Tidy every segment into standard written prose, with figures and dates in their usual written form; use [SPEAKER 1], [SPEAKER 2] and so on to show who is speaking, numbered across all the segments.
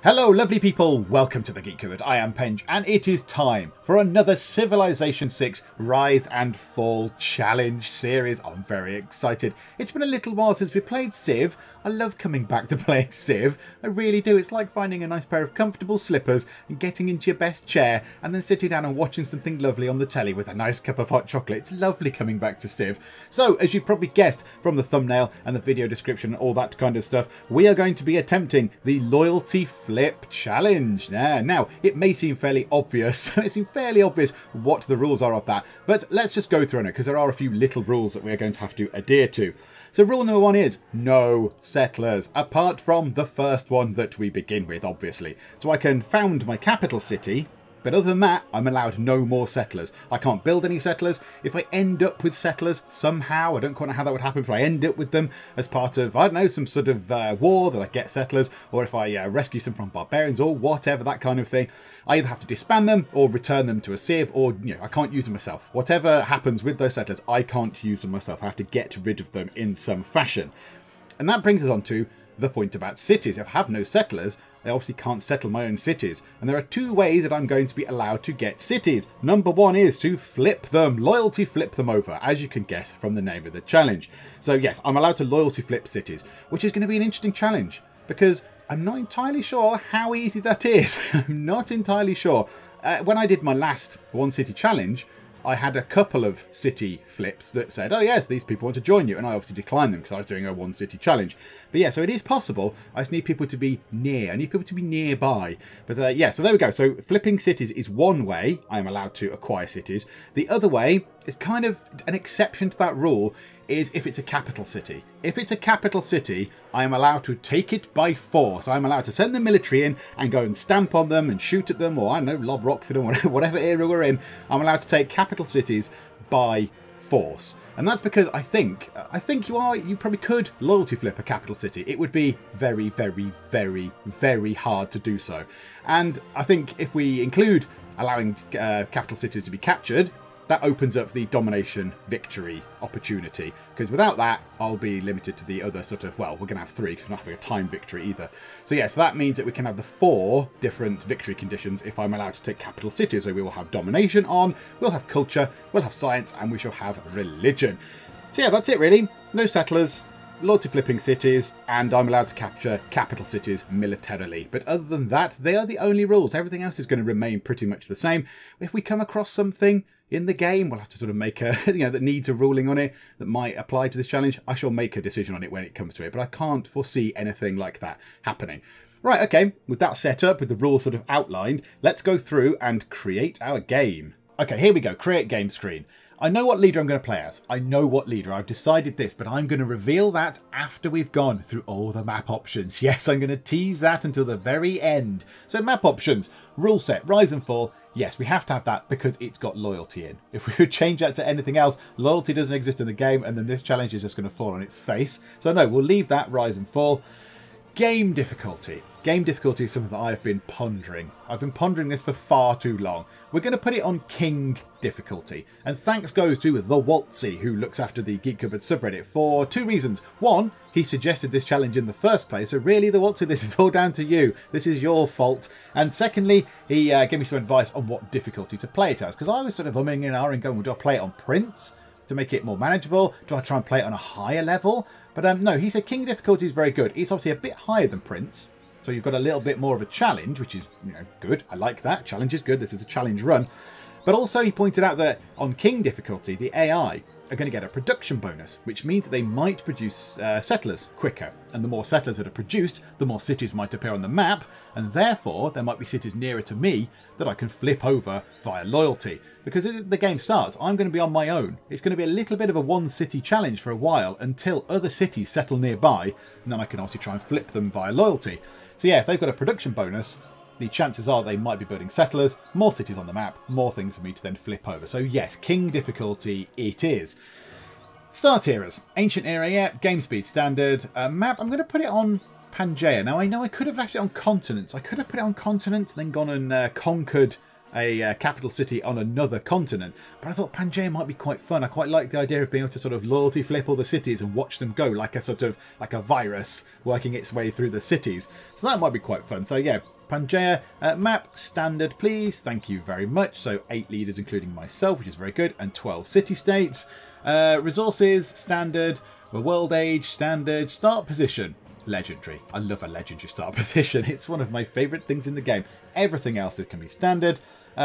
[SPEAKER 1] Hello lovely people, welcome to the Geek Cupboard. I am Penge and it is time for another Civilization 6 Rise and Fall Challenge series. I'm very excited. It's been a little while since we played Civ. I love coming back to playing Civ. I really do. It's like finding a nice pair of comfortable slippers and getting into your best chair and then sitting down and watching something lovely on the telly with a nice cup of hot chocolate. It's lovely coming back to Civ. So as you probably guessed from the thumbnail and the video description and all that kind of stuff, we are going to be attempting the Loyalty Flip Challenge. Now, it may seem fairly obvious. What the rules are of that, but let's just go through it because there are a few little rules that we're going to have to adhere to. So rule number one is no settlers, apart from the first one that we begin with, obviously. So I can found my capital city, but other than that, I'm allowed no more settlers. I can't build any settlers. If I end up with settlers somehow, I don't quite know how that would happen, if I end up with them as part of, I don't know, some sort of war that I get settlers, or if I rescue some from barbarians or whatever, that kind of thing, I either have to disband them or return them to a civ, or, you know, I can't use them myself. Whatever happens with those settlers, I can't use them myself. I have to get rid of them in some fashion. And that brings us on to the point about cities. If I have no settlers, I obviously can't settle my own cities. And there are two ways that I'm going to be allowed to get cities. Number one is to flip them, loyalty flip them over, as you can guess from the name of the challenge. So yes, I'm allowed to loyalty flip cities, which is going to be an interesting challenge because I'm not entirely sure how easy that is. I'm not entirely sure. When I did my last one city challenge, I had a couple of city flips that said, oh yes, these people want to join you. And I obviously declined them because I was doing a one city challenge. But yeah, so it is possible. I just need people to be near. I need people to be nearby. But yeah, so there we go. So flipping cities is one way I am allowed to acquire cities. The other way is kind of an exception to that rule, is if it's a capital city. If it's a capital city, I am allowed to take it by force. I'm allowed to send the military in and go and stamp on them and shoot at them, or I don't know, lob rocks at them, whatever era we're in. I'm allowed to take capital cities by force. And that's because I think you probably could loyalty flip a capital city. It would be very, very, very, very hard to do so. And I think if we include allowing capital cities to be captured, that opens up the domination victory opportunity, because without that, I'll be limited to the other sort of, well, we're going to have three because we're not having a time victory either. So yeah, so that means that we can have the 4 different victory conditions if I'm allowed to take capital cities. So we will have domination on, we'll have culture, we'll have science, and we shall have religion. So yeah, that's it really. No settlers, loyalty flipping cities, and I'm allowed to capture capital cities militarily. But other than that, they are the only rules. Everything else is going to remain pretty much the same. If we come across something in the game, we'll have to sort of make a, that needs a ruling on it that might apply to this challenge. I shall make a decision on it when it comes to it, but I can't foresee anything like that happening. Right, okay, with that set up, with the rules sort of outlined, let's go through and create our game. Okay, here we go, create game screen. I know what leader I'm going to play as. I know what leader. I've decided this, but I'm going to reveal that after we've gone through all the map options. Yes, I'm going to tease that until the very end. So map options, rule set, rise and fall. Yes, we have to have that because it's got loyalty in. If we would change that to anything else, loyalty doesn't exist in the game, and then this challenge is just going to fall on its face. So no, we'll leave that rise and fall. Game difficulty. Game difficulty is something that I've been pondering. I've been pondering this for far too long. We're going to put it on King difficulty. And thanks goes to the Waltzy, who looks after the Geek Cupboard subreddit, for 2 reasons. One, he suggested this challenge in the first place, so really, the Waltzy, this is all down to you. This is your fault. And secondly, he gave me some advice on what difficulty to play it as, because I was sort of umming and ahhing going, well, do I play it on Prince to make it more manageable? Do I try and play it on a higher level? But no, he said King difficulty is very good. It's obviously a bit higher than Prince, so you've got a little bit more of a challenge, which is, good. I like that. Challenge is good. This is a challenge run. But also he pointed out that on King difficulty, the AI are going to get a production bonus, which means that they might produce settlers quicker. And the more settlers that are produced, the more cities might appear on the map, and therefore there might be cities nearer to me that I can flip over via loyalty. Because as the game starts, I'm going to be on my own. It's going to be a little bit of a one city challenge for a while until other cities settle nearby, and then I can obviously try and flip them via loyalty. So yeah, if they've got a production bonus, the chances are they might be building settlers, more cities on the map, more things for me to then flip over. So yes, King difficulty it is. Start eras. Ancient era, yeah. Game speed standard. Map, I'm going to put it on Pangaea. Now I know I could have left it on continents. I could have put it on continents, then gone and conquered a capital city on another continent. But I thought Pangaea might be quite fun. I quite like the idea of being able to sort of loyalty flip all the cities and watch them go like a sort of, like a virus working its way through the cities. So that might be quite fun. So yeah, Pangaea. Map standard, please. Thank you very much. So 8 leaders, including myself, which is very good, and 12 city-states. Resources, standard. World age, standard. Start position, legendary. I love a legendary start position. It's one of my favourite things in the game. Everything else can be standard.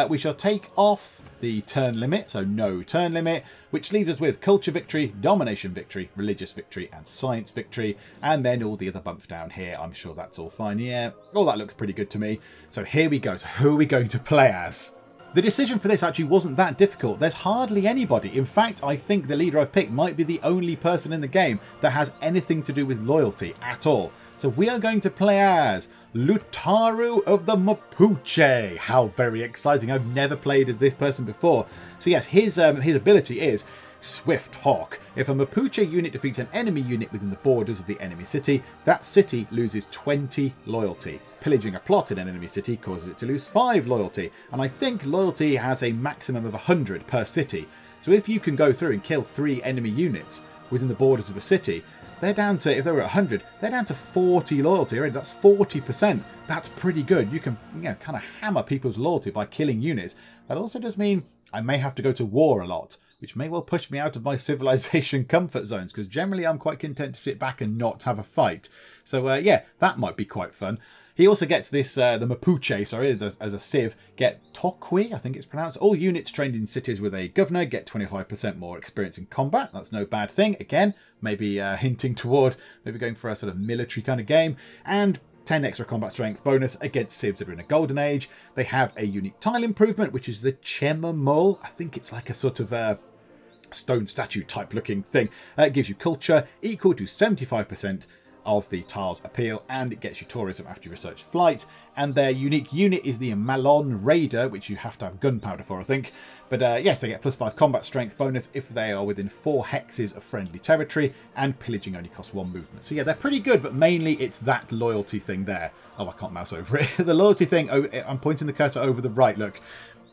[SPEAKER 1] We shall take off the turn limit, so no turn limit, which leaves us with culture victory, domination victory, religious victory, and science victory, and then all the other bumps down here. I'm sure that's all fine. Yeah, all that looks pretty good to me. So here we go. So who are we going to play as? The decision for this actually wasn't that difficult. There's hardly anybody. In fact, I think the leader I've picked might be the only person in the game that has anything to do with loyalty at all. So we are going to play as Lautaro of the Mapuche. How very exciting. I've never played as this person before. So yes, his ability is Swift Hawk. If a Mapuche unit defeats an enemy unit within the borders of the enemy city, that city loses 20 loyalty. Pillaging a plot in an enemy city causes it to lose 5 loyalty. And I think loyalty has a maximum of 100 per city. So if you can go through and kill 3 enemy units within the borders of a city, they're down to, if they were at 100, they're down to 40 loyalty already. That's 40%. That's pretty good. You can, kind of hammer people's loyalty by killing units. That also does mean I may have to go to war a lot, which may well push me out of my civilization comfort zones, because generally I'm quite content to sit back and not have a fight. So yeah, that might be quite fun. He also gets this, the Mapuche, sorry, as a civ, get Tokwi, I think it's pronounced. All units trained in cities with a governor get 25% more experience in combat. That's no bad thing. Again, maybe hinting toward maybe going for a sort of military kind of game. And 10 extra combat strength bonus against civs that are in a golden age. They have a unique tile improvement, which is the Chemamol. I think it's like a sort of stone statue type looking thing. It gives you culture equal to 75% of the tile's appeal, and it gets you tourism after you research flight. And their unique unit is the Malon Raider, which you have to have gunpowder for, I think. But yes, they get +5 combat strength bonus if they are within 4 hexes of friendly territory, and pillaging only costs 1 movement. So yeah, they're pretty good, but mainly it's that loyalty thing there. Oh, I can't mouse over it. The loyalty thing, I'm pointing the cursor over the right, look.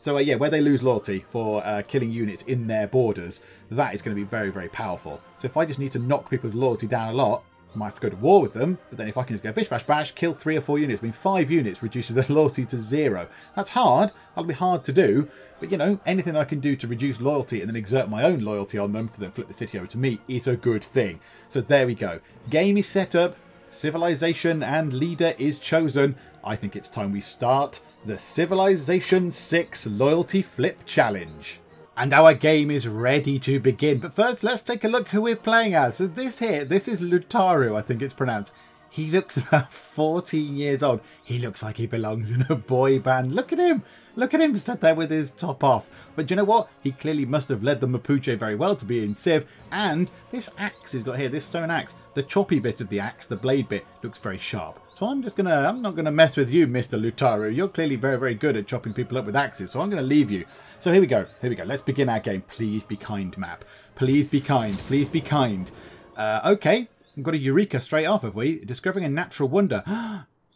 [SPEAKER 1] So yeah, where they lose loyalty for killing units in their borders, that is going to be very, very powerful. So if I just need to knock people's loyalty down a lot, I might have to go to war with them, but then if I can just go bish bash bash, kill 3 or 4 units, I mean 5 units reduces their loyalty to 0. That's hard, that'll be hard to do, but anything I can do to reduce loyalty and then exert my own loyalty on them to then flip the city over to me is a good thing. So there we go. Game is set up, civilization and leader is chosen. I think it's time we start the Civilization 6 Loyalty Flip Challenge. And our game is ready to begin. But first, let's take a look who we're playing as. So this is Lautaro, I think it's pronounced. He looks about 14 years old. He looks like he belongs in a boy band. Look at him. Look at him stood there with his top off. But do you know what? He clearly must have led the Mapuche very well to be in Civ. And this axe he's got here, this stone axe, the choppy bit of the axe, the blade bit, looks very sharp. So I'm not going to mess with you, Mr. Lautaro. You're clearly very, very good at chopping people up with axes. So I'm going to leave you. So here we go. Here we go. Let's begin our game. Please be kind, map. Please be kind. Please be kind. Okay. We've got a Eureka straight off, have we? Discovering a natural wonder.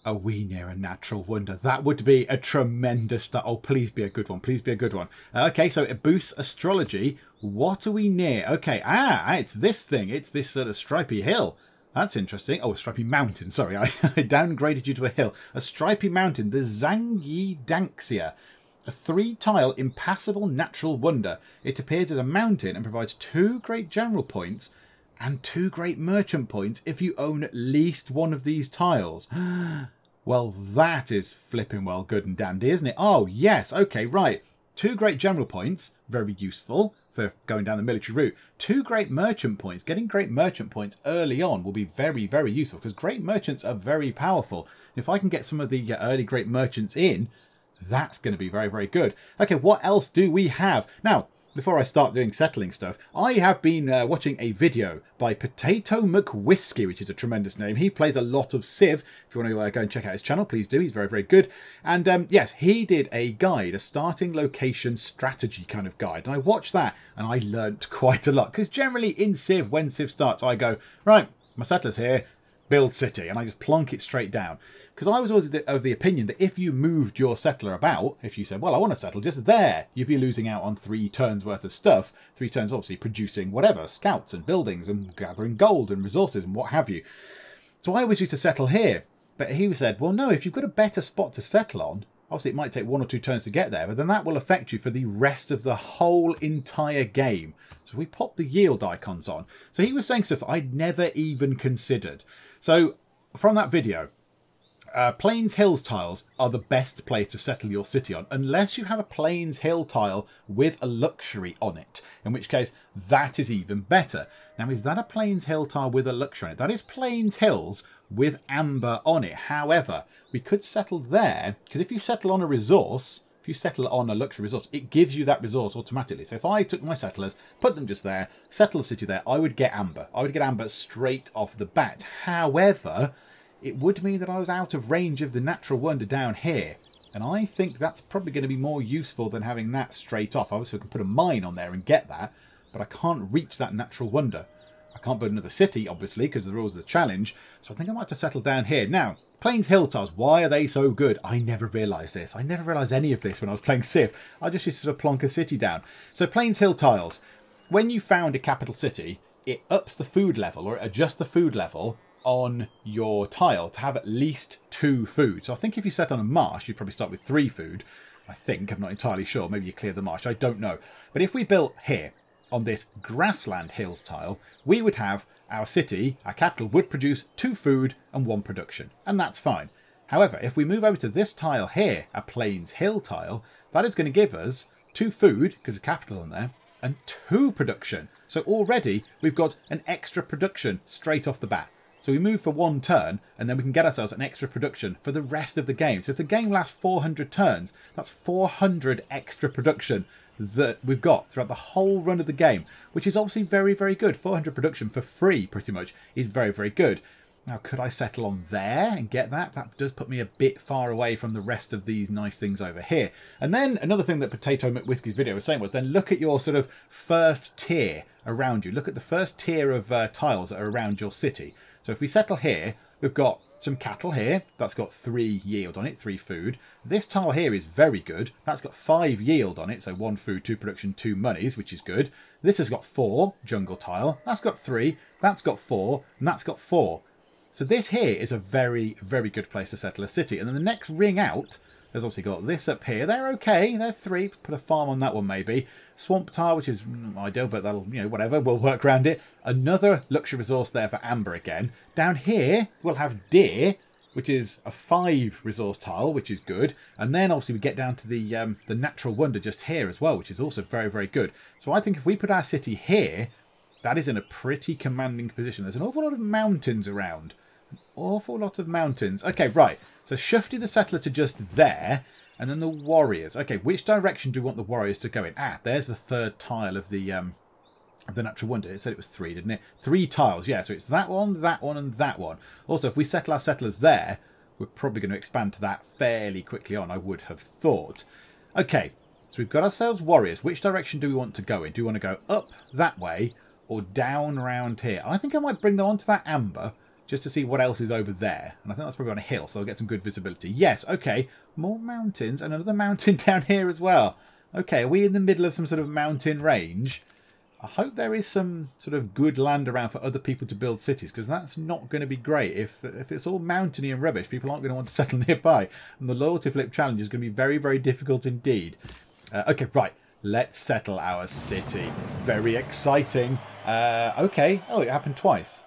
[SPEAKER 1] Are we near a natural wonder? That would be a tremendous start. Oh, please be a good one. Please be a good one. Okay, so it boosts astrology. What are we near? Okay, it's this thing. It's this sort of stripy hill. That's interesting. Oh, a stripy mountain. Sorry, I downgraded you to a hill. A stripy mountain, the Zangyi Danxia. A 3-tile impassable natural wonder. It appears as a mountain and provides 2 great general points and 2 great merchant points if you own at least one of these tiles. Well, that is flipping well good and dandy, isn't it? Oh, yes. Okay, right. 2 great general points. Very useful for going down the military route. 2 great merchant points. Getting great merchant points early on will be very, very useful because great merchants are very powerful. If I can get some of the early great merchants in, that's going to be very, very good. Okay, what else do we have? Now, before I start doing settling stuff, I have been watching a video by Potato McWhiskey, which is a tremendous name. He plays a lot of Civ. If you want to go and check out his channel, please do. He's very, very good. And yes, he did a guide, a starting location strategy kind of guide. And I watched that and I learnt quite a lot. Because generally in Civ, when Civ starts, I go, right, my settler's here, build city. And I just plonk it straight down. Because I was always of the opinion that if you moved your settler about, if you said, well, I want to settle just there, you'd be losing out on 3 turns worth of stuff. 3 turns obviously producing whatever, scouts and buildings and gathering gold and resources and what have you. So I always used to settle here. But he said, well, no, if you've got a better spot to settle on, obviously it might take 1 or 2 turns to get there, but then that will affect you for the rest of the whole entire game. So we pop the yield icons on. So he was saying stuff that I'd never even considered. So from that video, Plains Hills tiles are the best place to settle your city on, unless you have a Plains Hill tile with a luxury on it, in which case that is even better. Now, is that a Plains Hill tile with a luxury on it? That is Plains Hills with amber on it. However, we could settle there, because if you settle on a resource, if you settle on a luxury resource, it gives you that resource automatically. So if I took my settlers, put them just there, settle the city there, I would get amber. I would get amber straight off the bat. However, it would mean that I was out of range of the natural wonder down here. And I think that's probably going to be more useful than having that straight off. I also can put a mine on there and get that, but I can't reach that natural wonder. I can't build another city, obviously, because the rules of the challenge. So I think I might have to settle down here. Now, Plains Hill tiles, why are they so good? I never realised this. I never realised any of this when I was playing Civ. I just used to sort of plonk a city down. So Plains Hill tiles, when you found a capital city, it ups the food level, or it adjusts the food level on your tile to have at least 2 food. So I think if you set on a marsh, you'd probably start with 3 food. I think, I'm not entirely sure. Maybe you clear the marsh, I don't know. But if we built here on this grassland hills tile, we would have our city, our capital, would produce 2 food and 1 production. And that's fine. However, if we move over to this tile here, a Plains Hill tile, that is going to give us 2 food, because of capital on there, and 2 production. So already we've got an extra production straight off the bat. So we move for 1 turn, and then we can get ourselves an extra production for the rest of the game. So if the game lasts 400 turns, that's 400 extra production that we've got throughout the whole run of the game, which is obviously very, very good. 400 production for free, pretty much, is very, very good. Now, could I settle on there and get that? That does put me a bit far away from the rest of these nice things over here. And then another thing that Potato McWhiskey's video was saying was then look at your sort of first tier around you. Look at the first tier of tiles that are around your city. So if we settle here, we've got some cattle here. That's got 3 yield on it, 3 food. This tile here is very good. That's got 5 yield on it, so 1 food, 2 production, 2 monies, which is good. This has got 4, jungle tile. That's got 3, that's got 4, and that's got 4. So this here is a very, very good place to settle a city. And then the next ring out, there's obviously got this up here. They're okay, they're 3. Put a farm on that one maybe. Swamp tile, which is ideal, but that'll, you know, whatever, we'll work around it. Another luxury resource there for amber again. Down here, we'll have deer, which is a 5 resource tile, which is good. And then obviously we get down to the natural wonder just here as well, which is also very, very good. So I think if we put our city here, that is in a pretty commanding position. There's an awful lot of mountains around. An awful lot of mountains. Okay, right. So Shufty the settler to just there. And then the warriors. Okay, which direction do we want the warriors to go in? Ah, there's the 3rd tile of the natural wonder. It said it was 3, didn't it? 3 tiles, yeah. So it's that one, and that one. Also, if we settle our settlers there, we're probably going to expand to that fairly quickly on, I would have thought. Okay, so we've got ourselves warriors. Which direction do we want to go in? Do we want to go up that way or down around here? I think I might bring them onto that amber, just to see what else is over there. And I think that's probably on a hill, so I'll get some good visibility. Yes, okay. More mountains, and another mountain down here as well. Okay, are we in the middle of some sort of mountain range? I hope there is some sort of good land around for other people to build cities, because that's not going to be great. If it's all mountainy and rubbish, people aren't going to want to settle nearby. And the loyalty flip challenge is going to be very, very difficult indeed. Okay, right. Let's settle our city. Very exciting. Okay. Oh, it happened twice.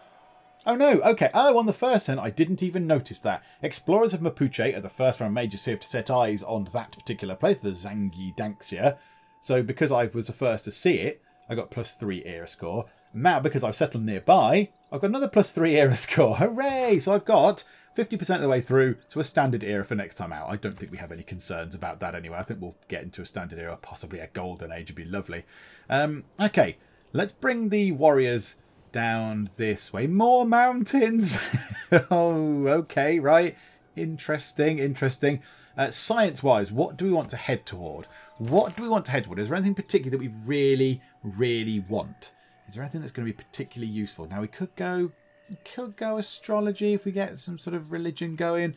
[SPEAKER 1] Oh no, okay. Oh, on the first turn, I didn't even notice that. Explorers of Mapuche are the first from a major civ to set eyes on that particular place, the Zangi Danxia. So because I was the first to see it, I got +3 era score. Now, because I've settled nearby, I've got another +3 era score. Hooray! So I've got 50% of the way through to a standard era for next time out. I don't think we have any concerns about that anyway. I think we'll get into a standard era, possibly a golden age would be lovely. Okay, let's bring the warriors down this way. More mountains. Oh, okay, right. Interesting, interesting. Science-wise, what do we want to head toward? What do we want to head toward? Is there anything particular that we really, really want? Is there anything that's going to be particularly useful? Now, we could go astrology if we get some sort of religion going.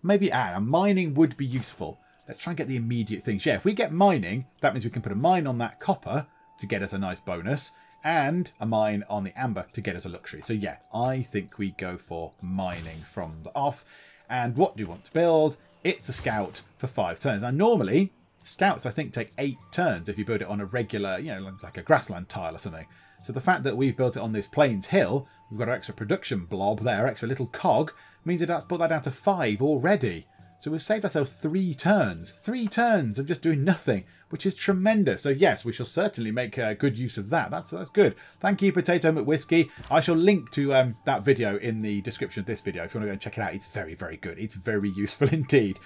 [SPEAKER 1] Maybe mining would be useful. Let's try and get the immediate things. Yeah, if we get mining, that means we can put a mine on that copper to get us a nice bonus, and a mine on the amber to get us a luxury. So yeah, I think we go for mining from the off. And what do you want to build? It's a scout for 5 turns. Now, normally, scouts, I think, take 8 turns if you build it on a regular, you know, like a grassland tile or something. So the fact that we've built it on this plains hill, we've got our extra production blob there, extra little cog, means that that's put that down to 5 already. So we've saved ourselves 3 turns. 3 turns of just doing nothing, which is tremendous. So yes, we shall certainly make good use of that. That's good. Thank you, Potato McWhiskey. I shall link to that video in the description of this video if you want to go and check it out. It's very, very good. It's very useful indeed.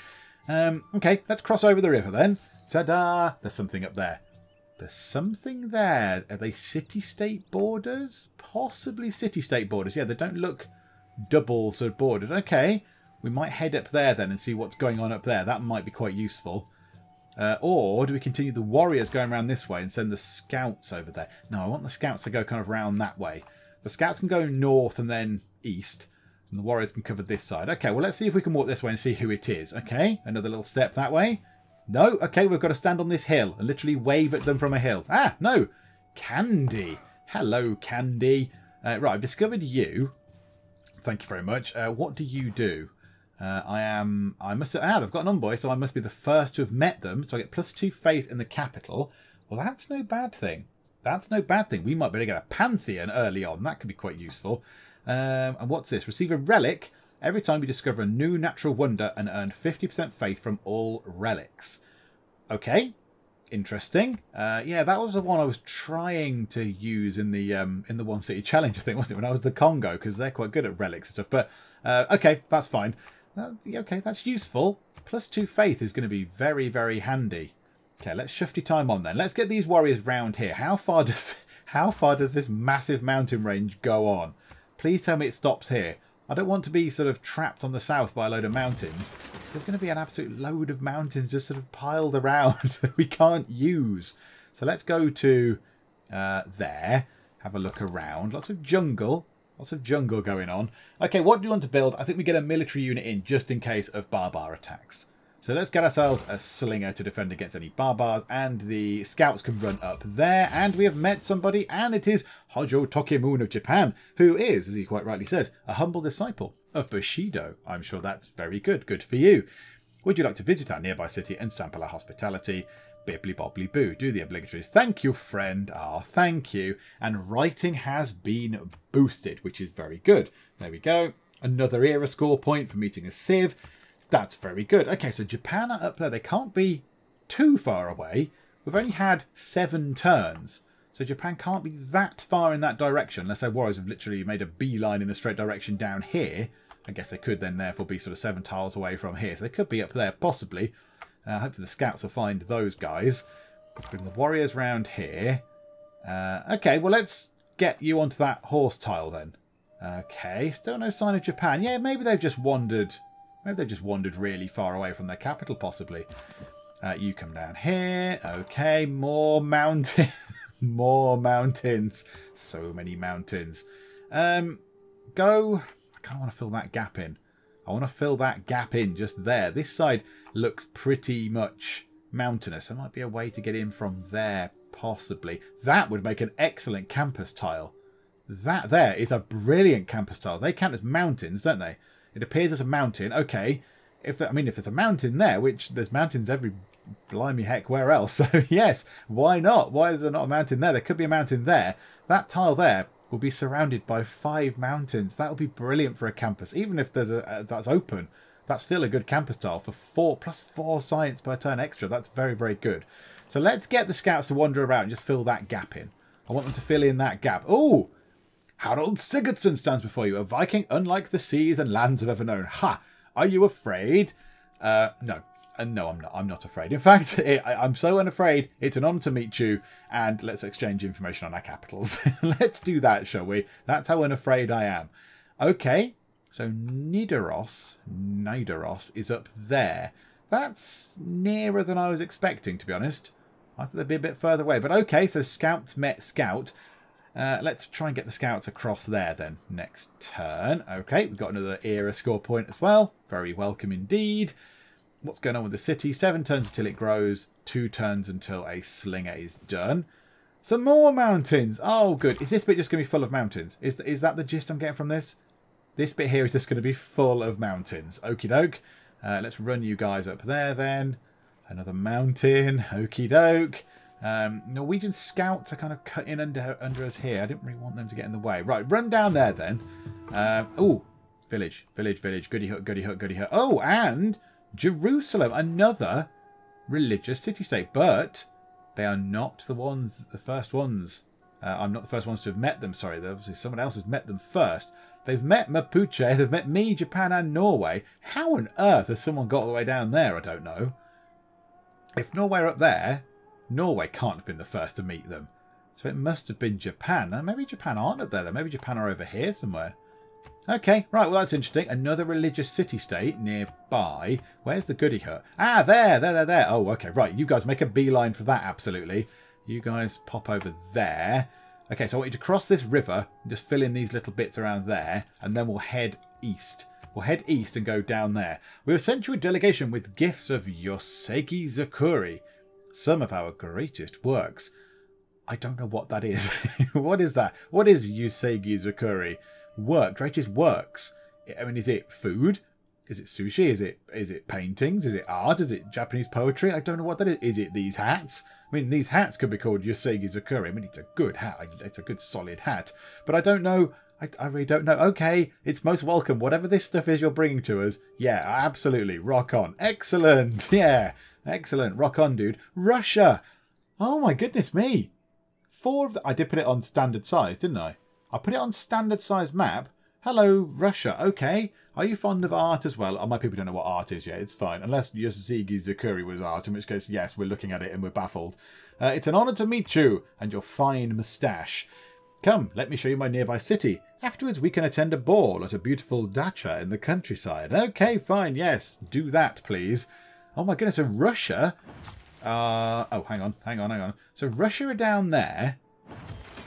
[SPEAKER 1] Okay, let's cross over the river then. Ta-da! There's something up there. There's something there. Are they city-state borders? Possibly city-state borders. Yeah, they don't look double sort of bordered. Okay, we might head up there then and see what's going on up there. That might be quite useful. Or do we continue the warriors going around this way and send the scouts over there? No, I want the scouts to go kind of round that way. The scouts can go north and then east. And the warriors can cover this side. Okay, well, let's see if we can walk this way and see who it is. Okay, another little step that way. No, okay, we've got to stand on this hill and literally wave at them from a hill. Ah, no. Candy. Hello, Candy. Right, I've discovered you. Thank you very much. What do you do? They've got an envoy, so I must be the first to have met them. So I get +2 faith in the capital. Well, that's no bad thing. That's no bad thing. We might be able to get a Pantheon early on. That could be quite useful. And what's this? Receive a relic every time you discover a new natural wonder and earn 50% faith from all relics. Okay. Interesting. Yeah, that was the one I was trying to use in the One City Challenge, I think, wasn't it? When I was the Congo, because they're quite good at relics and stuff. But, okay, that's fine. Okay, that's useful. +2 faith is going to be very, very handy. Okay, let's shifty time on then. Let's get these warriors round here. How far does this massive mountain range go on? Please tell me it stops here. I don't want to be sort of trapped on the south by a load of mountains. There's going to be an absolute load of mountains just sort of piled around that we can't use. So let's go to there. Have a look around. Lots of jungle. Lots of jungle going on. Okay, what do you want to build? I think we get a military unit in just in case of barbar attacks. So let's get ourselves a slinger to defend against any barbars, and the scouts can run up there. And we have met somebody, and it is Hojo Tokimune of Japan, who is, as he quite rightly says, a humble disciple of Bushido. I'm sure that's very good. Good for you. Would you like to visit our nearby city and sample our hospitality? Bibbly bobbly boo. Do the obligatory. Thank you, friend. Ah, thank you. And writing has been boosted, which is very good. There we go. Another era score point for meeting a Civ. That's very good. Okay, so Japan are up there. They can't be too far away. We've only had 7 turns. So Japan can't be that far in that direction unless their warriors have literally made a beeline in a straight direction down here. I guess they could then therefore be sort of 7 tiles away from here. So they could be up there possibly. Hopefully the scouts will find those guys. Bring the warriors round here. Okay, well, let's get you onto that horse tile then. Okay, still no sign of Japan. Yeah, maybe they've just wandered. Maybe they've just wandered really far away from their capital, possibly. You come down here. Okay, more mountains. More mountains. So many mountains. Go. I kind of want to fill that gap in. I want to fill that gap in just there. This side looks pretty much mountainous. There might be a way to get in from there, possibly. That would make an excellent campus tile. That there is a brilliant campus tile. They count as mountains, don't they? It appears as a mountain. Okay. If there's a mountain there, which there's mountains every blimey heck where else. So yes, why not? Why is there not a mountain there? There could be a mountain there. That tile there will be surrounded by 5 mountains. That would be brilliant for a campus. Even if there's that's open, that's still a good campus tile for 4 + 4 science per turn extra. That's very, very good. So let's get the scouts to wander around and just fill that gap in. I want them to fill in that gap. Oh, Harold Sigurdsson stands before you, a Viking unlike the seas and lands have ever known. Ha! Are you afraid? No. No, I'm not. I'm not afraid. In fact, I'm so unafraid. It's an honour to meet you, and let's exchange information on our capitals. Let's do that, shall we? That's how unafraid I am. Okay, so Nidaros is up there. That's nearer than I was expecting, to be honest. I thought they'd be a bit further away. But okay, so Scout met Scout. Let's try and get the scouts across there then next turn. Okay, we've got another era score point as well. Very welcome indeed. What's going on with the city? 7 turns until it grows. 2 turns until a slinger is done. Some more mountains. Oh, good. Is this bit just going to be full of mountains? Is that the gist I'm getting from this? This bit here is just going to be full of mountains. Okie doke. Let's run you guys up there then. Another mountain. Okie doke. Norwegian scouts are kind of cutting under us here. I didn't really want them to get in the way. Right, run down there then. Oh, village. Goody hut, goody hut, goody hut. Oh, and Jerusalem. Another religious city-state. But they are not the first ones. I'm not the first ones to have met them. Sorry, obviously someone else has met them first. They've met Mapuche. They've met me, Japan, and Norway. How on earth has someone got all the way down there? I don't know. If Norway are up there, Norway can't have been the first to meet them. So it must have been Japan. Now, maybe Japan aren't up there, though. Maybe Japan are over here somewhere. Okay, right, well, that's interesting. Another religious city-state nearby. Where's the goody hut? Ah, there. Oh, okay, right. You guys make a beeline for that, absolutely. You guys pop over there. Okay, so I want you to cross this river, just fill in these little bits around there, and then we'll head east. We'll head east and go down there. We have sent you a delegation with gifts of Yosegi Zakuri, some of our greatest works. I don't know what that is. What is that? What is Yosegi Zakuri? Greatest works. I mean, is it food? Is it sushi? Is it paintings? Is it art? Is it Japanese poetry? I don't know what that is. Is it these hats? I mean, these hats could be called Yosegi Zakuri. I mean, it's a good hat. It's a good solid hat. But I don't know. I really don't know. Okay, it's most welcome. Whatever this stuff is you're bringing to us. Yeah, absolutely. Rock on. Excellent. Yeah, excellent. Rock on, dude. Russia. Oh, my goodness me. 4 of the... I did put it on standard size, didn't I? I put it on standard size map. Hello, Russia. Okay. Are you fond of art as well? Oh, my people don't know what art is yet. It's fine. Unless Yosegi Zakuri was art, in which case, yes, we're looking at it and we're baffled. It's an honour to meet you and your fine moustache. Come, let me show you my nearby city. Afterwards, we can attend a ball at a beautiful dacha in the countryside. Okay, fine. Yes, do that, please. Oh, my goodness. So Russia... oh, hang on. So Russia are down there.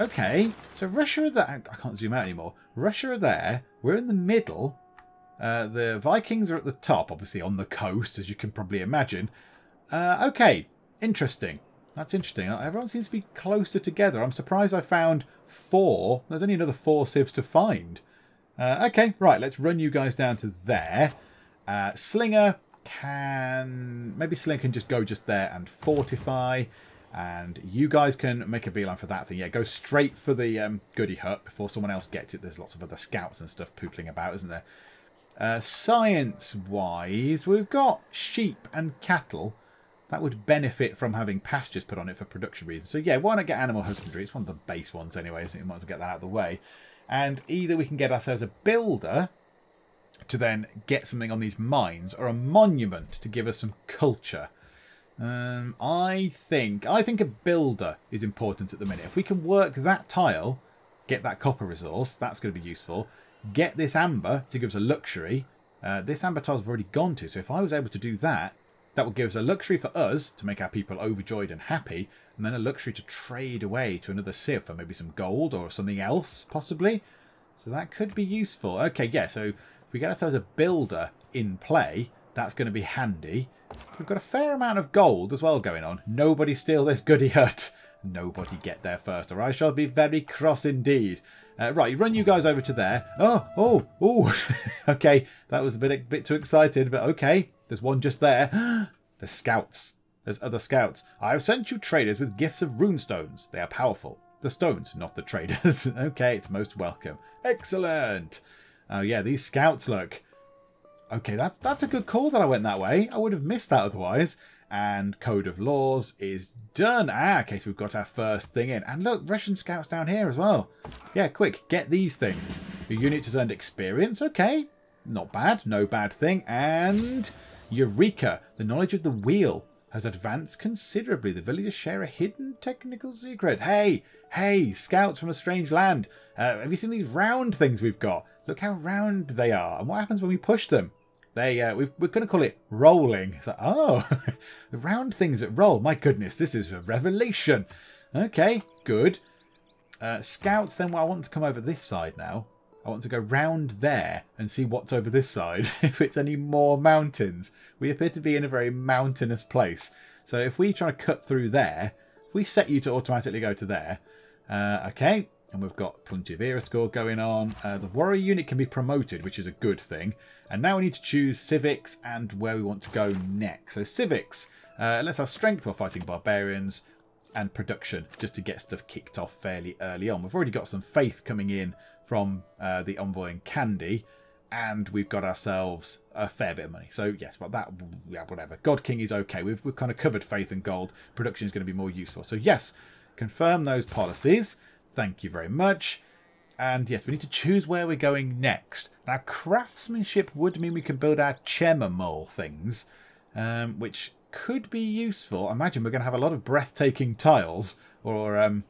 [SPEAKER 1] Okay. So Russia are there. I can't zoom out anymore. Russia are there. We're in the middle. The Vikings are at the top, obviously on the coast, as you can probably imagine. Okay. Interesting. That's interesting. Everyone seems to be closer together. I'm surprised I found 4. There's only another 4 civs to find. Okay, right. Let's run you guys down to there. Slinger can... Maybe Slinger can just go just there and fortify. And you guys can make a beeline for that thing. Yeah, go straight for the goody hut before someone else gets it. There's lots of other scouts and stuff pootling about, isn't there? Science-wise, we've got sheep and cattle. That would benefit from having pastures put on it for production reasons. So yeah, why not get animal husbandry? It's one of the base ones anyway, so you might as well get that out of the way. And either we can get ourselves a builder to then get something on these mines, or a monument to give us some culture. I think a builder is important at the minute. If we can work that tile, get that copper resource, that's going to be useful. Get this amber to give us a luxury. This amber tile's already gone to, so if I was able to do that, that would give us a luxury for us to make our people overjoyed and happy, and then a luxury to trade away to another civ for maybe some gold or something else, possibly. So that could be useful. Okay, yeah, so if we get ourselves a builder in play, that's going to be handy. We've got a fair amount of gold as well going on. Nobody steal this goody hut. Nobody get there first, or I shall be very cross indeed. Right, run you guys over to there. Oh. Okay, that was a bit too excited, but okay. There's one just there. There's scouts. There's other scouts. I have sent you traders with gifts of runestones. They are powerful. The stones, not the traders. Okay, it's most welcome. Excellent. Oh yeah, these scouts look. Okay, that's a good call that I went that way. I would have missed that otherwise. And Code of Laws is done. Okay, so we've got our first thing in. And look, Russian scouts down here as well. Yeah, quick, get these things. Your unit has earned experience. Okay, not bad. No bad thing. And Eureka, the knowledge of the wheel has advanced considerably. The villagers share a hidden technical secret. Hey, scouts from a strange land. Have you seen these round things we've got? Look how round they are. And what happens when we push them? We're going to call it rolling. It's like, oh, the round things that roll. My goodness, this is a revelation. Okay, good. Scouts, then I want to come over this side now. I want to go round there and see what's over this side. If it's any more mountains. We appear to be in a very mountainous place. So if we try to cut through there, if we set you to automatically go to there. Okay, And we've got plenty of era score going on. The warrior unit can be promoted, which is a good thing. And now we need to choose civics and where we want to go next. So civics, let's have strength for fighting barbarians and production, just to get stuff kicked off fairly early on. We've already got some faith coming in from the envoy and Candy, and we've got ourselves a fair bit of money. So yes, but that, yeah, whatever. God King is okay. We've kind of covered faith and gold. Production is going to be more useful. So yes, confirm those policies. Thank you very much. And yes, we need to choose where we're going next. Now, craftsmanship would mean we can build our Chemamol things, which could be useful. I imagine we're going to have a lot of breathtaking tiles, or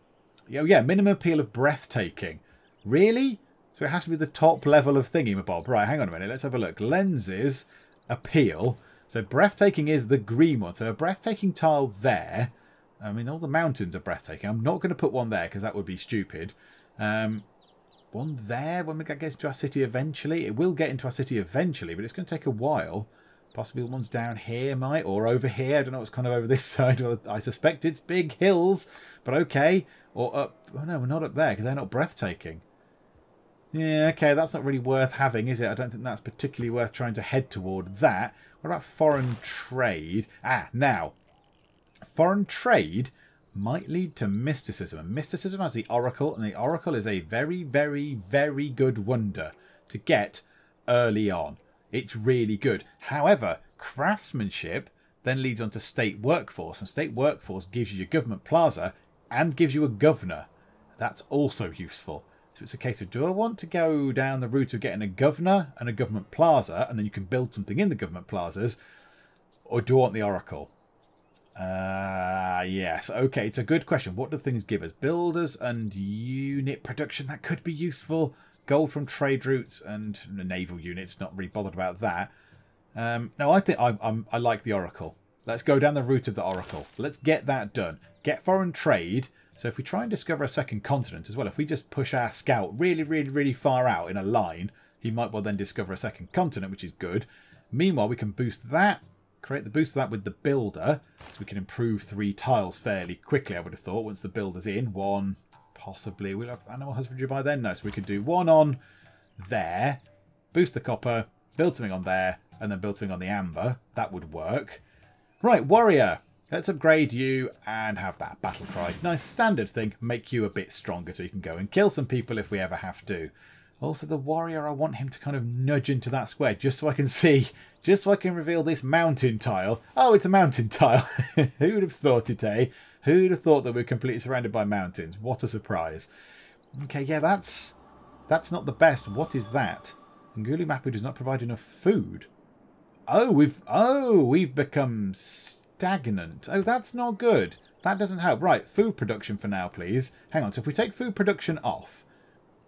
[SPEAKER 1] yeah, minimum appeal of breathtaking. Really? So it has to be the top level of thingy-mabob. Right, hang on a minute. Let's have a look. Lenses, appeal. So breathtaking is the green one. So a breathtaking tile there. I mean, all the mountains are breathtaking. I'm not going to put one there because that would be stupid. One there when we get into our city eventually. It will get into our city eventually, but it's going to take a while. Possibly the ones down here might, or over here. I don't know what's kind of over this side. Well, I suspect it's big hills, but okay. Or up. Oh no, we're not up there because they're not breathtaking. Yeah, okay, that's not really worth having, is it? I don't think that's particularly worth trying to head toward that. What about foreign trade? Now, foreign trade might lead to mysticism. And mysticism has the Oracle, and the Oracle is a very, very, very good wonder to get early on. It's really good. However, craftsmanship then leads on to state workforce, and state workforce gives you your government plaza and gives you a governor. That's also useful. So it's a case of, do I want to go down the route of getting a governor and a government plaza, and then you can build something in the government plazas, or do I want the Oracle? Yes. Okay, it's a good question. What do things give us? Builders and unit production. That could be useful. Gold from trade routes and naval units. Not really bothered about that. No, I think I like the Oracle. Let's go down the route of the Oracle. Let's get that done. Get foreign trade. So if we try and discover a second continent as well, if we just push our scout really, really, really far out in a line, he might well then discover a second continent, which is good. Meanwhile, we can boost that. Create the boost for that with the builder. So we can improve 3 tiles fairly quickly, I would have thought, once the builder's in. 1, possibly. We'll have animal husbandry by then. No, so we could do 1 on there. Boost the copper. Build something on there. And then build something on the amber. That would work. Right, warrior. Let's upgrade you and have that battle cry. Nice standard thing. Make you a bit stronger so you can go and kill some people if we ever have to. Also, the warrior, I want him to kind of nudge into that square just so I can see, just so I can reveal this mountain tile. Oh, it's a mountain tile. Who would have thought it, eh? Who would have thought that we're completely surrounded by mountains? What a surprise. Okay, yeah, that's not the best. What is that? Ngulu Mapu does not provide enough food. Oh, we've become stagnant. Oh, that's not good. That doesn't help. Right, food production for now, please. Hang on. So if we take food production off,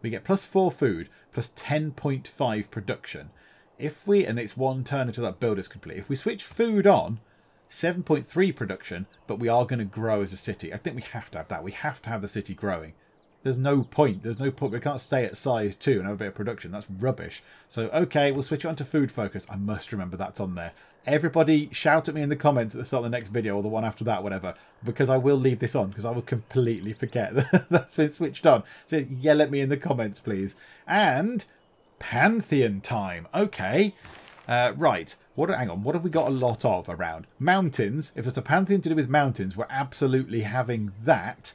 [SPEAKER 1] we get +4 food, plus 10.5 production. If we, and it's 1 turn until that build is complete. If we switch food on, 7.3 production, but we are going to grow as a city. I think we have to have that. We have to have the city growing. There's no point. There's no point. We can't stay at size 2 and have a bit of production. That's rubbish. So, okay, we'll switch it on to food focus. I must remember that's on there. Everybody shout at me in the comments at the start of the next video or the one after that, whatever, because I will leave this on because I will completely forget that that's been switched on. So yell at me in the comments, please. And Pantheon time. Okay. Right. Hang on. What have we got a lot of around? Mountains. If it's a Pantheon to do with mountains, we're absolutely having that.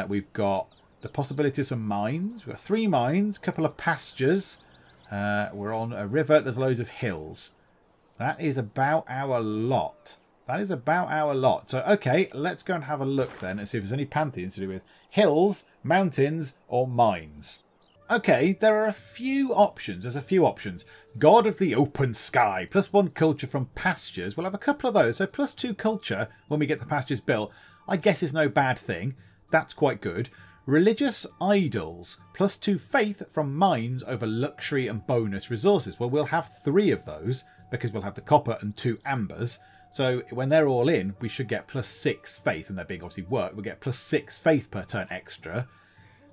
[SPEAKER 1] We've got the possibility of some mines. We've got 3 mines, a couple of pastures. We're on a river. There's loads of hills. That is about our lot. That is about our lot. So, okay, let's go and have a look then and see if there's any pantheons to do with hills, mountains, or mines. Okay, there are a few options. There's a few options. God of the open sky, +1 culture from pastures. We'll have a couple of those. So +2 culture when we get the pastures built, I guess is no bad thing. That's quite good. Religious idols, +2 faith from mines over luxury and bonus resources. Well, we'll have 3 of those because we'll have the copper and 2 ambers. So when they're all in, we should get +6 faith, and they're being obviously worked. We'll get +6 faith per turn extra.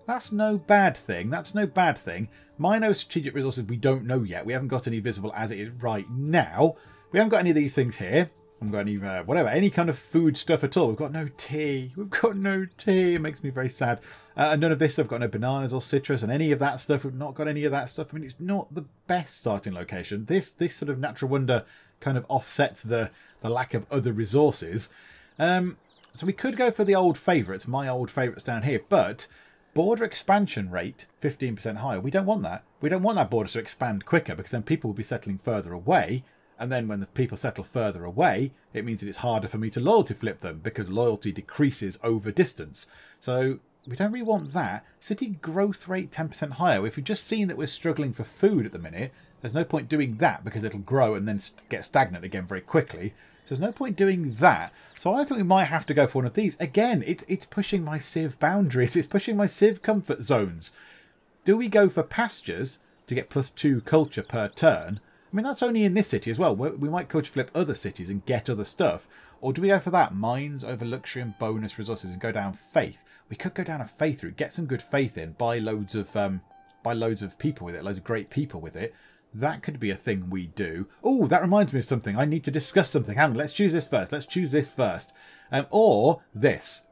[SPEAKER 1] That's no bad thing. That's no bad thing. Minor strategic resources we don't know yet. We haven't got any visible as it is right now. We haven't got any of these things here. haven't got any, whatever, any kind of food stuff at all. We've got no tea. We've got no tea. It makes me very sad. And none of this, I've got no bananas or citrus and any of that stuff. We've not got any of that stuff. I mean, it's not the best starting location. This sort of natural wonder kind of offsets the lack of other resources. So we could go for the old favourites, my old favourites down here, but border expansion rate 15% higher. We don't want that. We don't want our borders to expand quicker, because then people will be settling further away. And then when the people settle further away, it means that it's harder for me to loyalty flip them, because loyalty decreases over distance. So we don't really want that. City growth rate 10% higher. If you've just seen that we're struggling for food at the minute, there's no point doing that, because it'll grow and then get stagnant again very quickly. So there's no point doing that. So I think we might have to go for one of these. Again, it's pushing my civ boundaries. It's pushing my civ comfort zones. Do we go for pastures to get +2 culture per turn? I mean, that's only in this city as well. We might culture flip other cities and get other stuff. Or do we go for that? Mines over luxury and bonus resources and go down faith. We could go down a faith route, get some good faith in, buy loads of people with it, loads of great people with it. That could be a thing we do. Oh, that reminds me of something. I need to discuss something. Hang on, let's choose this first. Let's choose this first. Or this.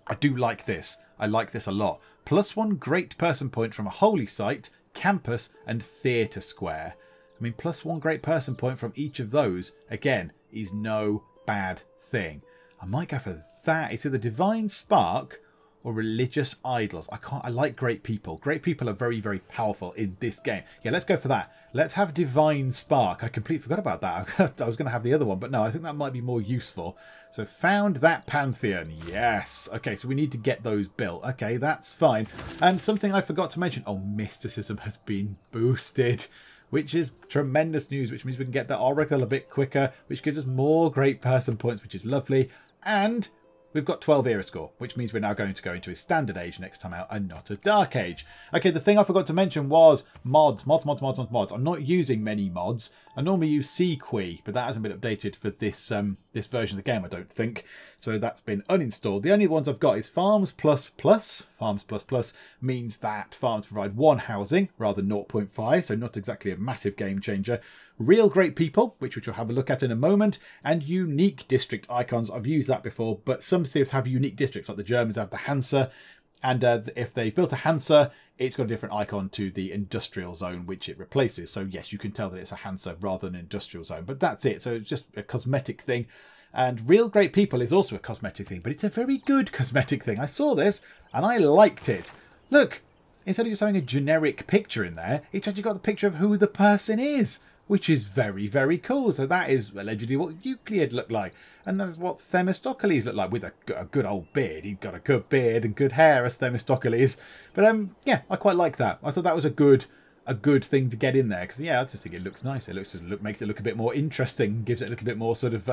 [SPEAKER 1] I do like this. I like this a lot. +1 great person point from a holy site, campus, and theatre square. I mean, +1 great person point from each of those, again, is no bad thing. I might go for that. It's either Divine Spark or Religious Idols. I like great people. Great people are very, very powerful in this game. Yeah, let's go for that. Let's have Divine Spark. I completely forgot about that. I was going to have the other one, but no, I think that might be more useful. So found that Pantheon. Yes. Okay, so we need to get those built. Okay, that's fine. And something I forgot to mention. Oh, mysticism has been boosted, which is tremendous news, which means we can get the Oracle a bit quicker, which gives us more great person points, which is lovely. And we've got 12 era score, which means we're now going to go into a standard age next time out and not a dark age. Okay, the thing I forgot to mention was mods. I'm not using many mods. I normally use CQuey, but that hasn't been updated for this this version of the game, I don't think. So that's been uninstalled. The only ones I've got is Farms++. Farms++ means that farms provide 1 housing rather than 0.5, so not exactly a massive game changer. Real great people, which we'll have a look at in a moment, and unique district icons. I've used that before, but some civs have unique districts, like the Germans have the Hansa, and if they've built a Hansa, it's got a different icon to the industrial zone, which it replaces. So yes, you can tell that it's a Hansa rather than an industrial zone, but that's it. So it's just a cosmetic thing. And real great people is also a cosmetic thing, but it's a very good cosmetic thing. I saw this and I liked it. Look, instead of just having a generic picture in there, it's actually got the picture of who the person is, which is very, very cool. So that is allegedly what Euclid looked like. And that's what Themistocles looked like, with a good old beard. He'd got a good beard and good hair as Themistocles. But yeah, I quite like that. I thought that was a good thing to get in there. Because yeah, I just think it looks nice. It makes it look a bit more interesting. Gives it a little bit more sort of,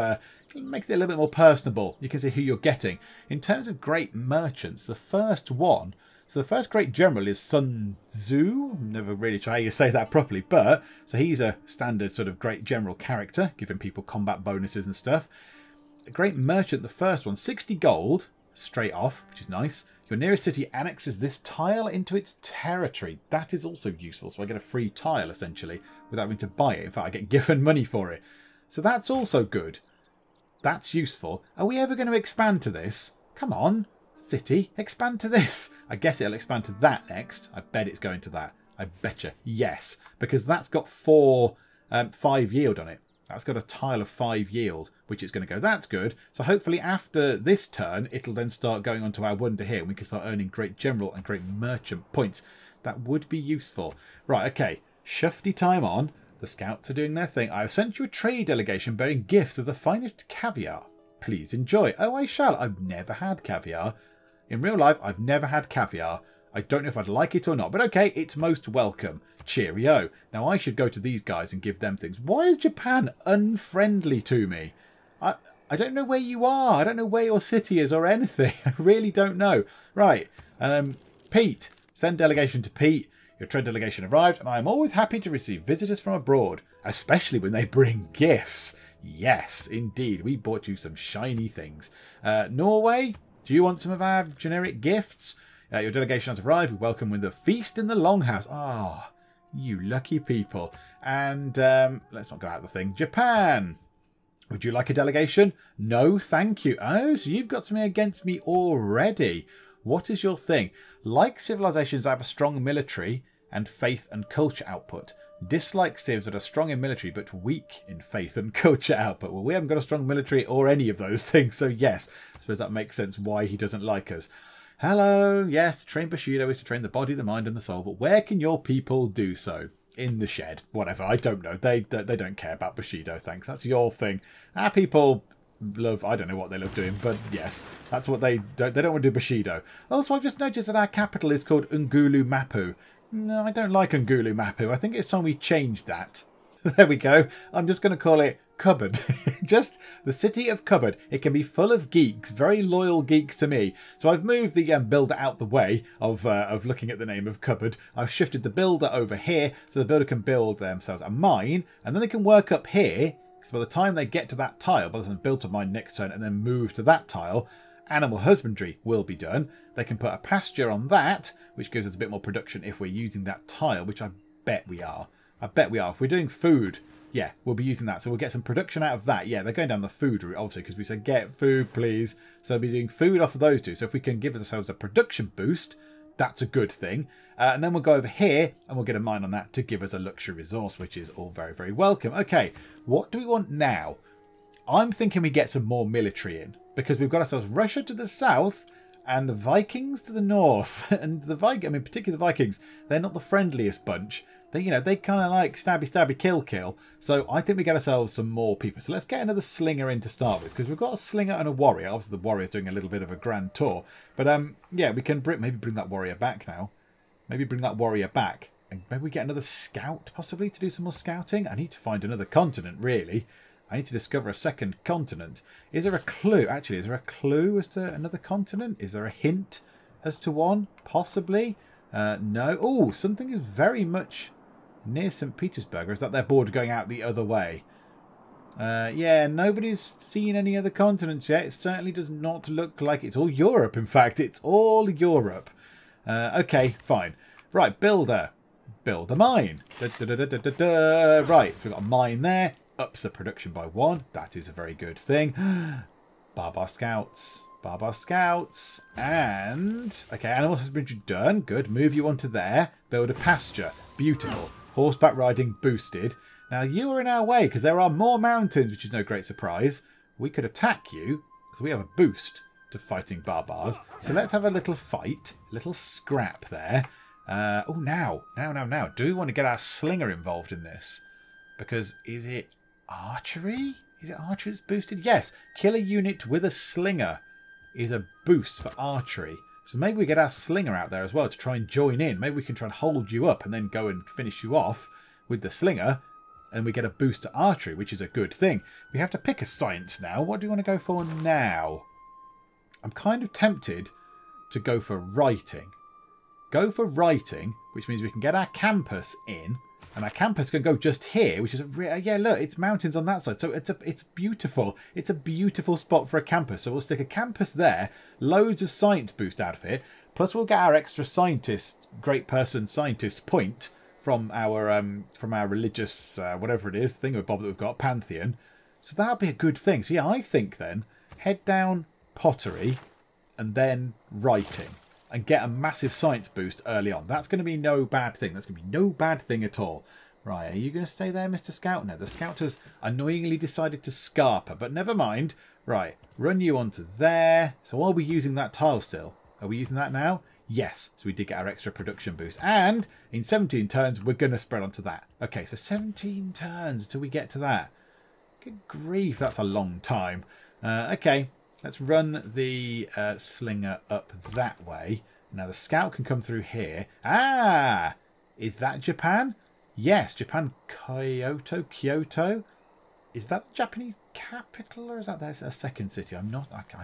[SPEAKER 1] makes it a little bit more personable. You can see who you're getting. In terms of great merchants, the first one, so the first great general is Sun Tzu. Never really try how you say that properly, but so he's a standard sort of great general character, giving people combat bonuses and stuff. A great merchant, the first one, 60 gold, straight off, which is nice. Your nearest city annexes this tile into its territory. That is also useful, so I get a free tile, essentially, without having to buy it. In fact, I get given money for it. So that's also good. That's useful. Are we ever going to expand to this? Come on. City, expand to this. I guess it'll expand to that next. I bet it's going to that. I betcha. Yes, because that's got 5 yield on it. That's got a tile of 5 yield, which is going to go. That's good. So hopefully after this turn, it'll then start going on to our wonder here. And we can start earning great general and great merchant points. That would be useful. Right, okay. Shufty time on. The scouts are doing their thing. I have sent you a trade delegation bearing gifts of the finest caviar. Please enjoy. Oh, I shall. I've never had caviar. In real life, I've never had caviar. I don't know if I'd like it or not, but okay, it's most welcome. Cheerio. Now I should go to these guys and give them things. Why is Japan unfriendly to me? I don't know where you are. I don't know where your city is or anything. I really don't know. Right. Pete. Send delegation to Pete. Your trade delegation arrived, and I am always happy to receive visitors from abroad, especially when they bring gifts. Yes, indeed. We bought you some shiny things. Norway, do you want some of our generic gifts? Your delegation has arrived. We welcome with a feast in the Longhouse. Ah, you lucky people. And let's not go out of the thing. Japan. Would you like a delegation? No, thank you. Oh, so you've got something against me already. What is your thing? Like civilizations that have a strong military and faith and culture output. Dislike civs that are strong in military but weak in faith and culture output. Well, we haven't got a strong military or any of those things, so yes, I suppose that makes sense why he doesn't like us. Hello, yes, to train Bushido is to train the body, the mind and the soul, but where can your people do so? In the shed, whatever, I don't know. They don't care about Bushido, thanks. That's your thing. Our people love, I don't know what they love doing, but yes, that's what they don't want to do Bushido. Also, I've just noticed that our capital is called Ungulu Mapu. No, I don't like Ungulu Mapu. I think it's time we change that. There we go. I'm just going to call it Cupboard. Just the city of Cupboard. It can be full of geeks, very loyal geeks to me. So I've moved the builder out the way of looking at the name of Cupboard. I've shifted the builder over here so the builder can build themselves a mine, and then they can work up here, because by the time they get to that tile, by the time they build a mine next turn and then move to that tile, animal husbandry will be done. They can put a pasture on that, which gives us a bit more production if we're using that tile, which I bet we are. I bet we are. If we're doing food, yeah, we'll be using that. So we'll get some production out of that. Yeah, they're going down the food route, obviously, because we said get food, please. So we'll be doing food off of those two. So if we can give ourselves a production boost, that's a good thing. And then we'll go over here and we'll get a mine on that to give us a luxury resource, which is all very, very welcome. Okay, what do we want now? I'm thinking we get some more military in, because we've got ourselves Russia to the south and the Vikings to the north. And the particularly the Vikings, they're not the friendliest bunch. They kind of like stabby, stabby, kill, kill. So I think we get ourselves some more people. So let's get another slinger in to start with, because we've got a slinger and a warrior. Obviously, the warrior's doing a little bit of a grand tour. But yeah, we can maybe bring that warrior back now. Maybe bring that warrior back. And maybe we get another scout, possibly, to do some more scouting. I need to find another continent, really. I need to discover a second continent. Is there a clue? Actually, is there a clue as to another continent? Is there a hint as to one? Possibly. No. Oh, something is very much near St. Petersburg, or is that their border going out the other way? Yeah, nobody's seen any other continents yet. It certainly does not look like it's all Europe, in fact. It's all Europe. Okay, fine. Right, builder. Build a mine. Right, so we've got a mine there. Ups the production by 1. That is a very good thing. Barbar Scouts. Barbar Scouts. And, okay, animal husbandry done. Good. Move you onto there. Build a pasture. Beautiful. Horseback riding boosted. Now, you are in our way because there are more mountains, which is no great surprise. We could attack you because we have a boost to fighting barbars. So let's have a little fight. A little scrap there. Oh, now. Do we want to get our slinger involved in this? Because is it archery? Is it archery that's boosted? Yes. Kill a unit with a slinger is a boost for archery. So maybe we get our slinger out there as well to try and join in. Maybe we can try and hold you up and then go and finish you off with the slinger. And we get a boost to archery, which is a good thing. We have to pick a science now. What do you want to go for now? I'm kind of tempted to go for writing. Go for writing, which means we can get our campus in. And our campus can go just here, which is yeah, look, it's mountains on that side. So it's beautiful. It's a beautiful spot for a campus. So we'll stick a campus there, loads of science boost out of it. Plus we'll get our extra scientist, great person scientist point from our religious whatever it is, thingamabob that we've got, Pantheon. So that'll be a good thing. So yeah, I think then head down pottery and then writing. And get a massive science boost early on. That's going to be no bad thing. That's going to be no bad thing at all. Right, are you going to stay there, Mr. Scout? No, the Scout has annoyingly decided to scarper, but never mind. Right, run you onto there. So are we using that tile still? Are we using that now? Yes, so we did get our extra production boost. And in 17 turns, we're going to spread onto that. Okay, so 17 turns until we get to that. Good grief, that's a long time. Okay. Let's run the slinger up that way. Now the scout can come through here. Ah! Is that Japan? Yes, Japan. Kyoto? Is that the Japanese capital, or is that a second city? I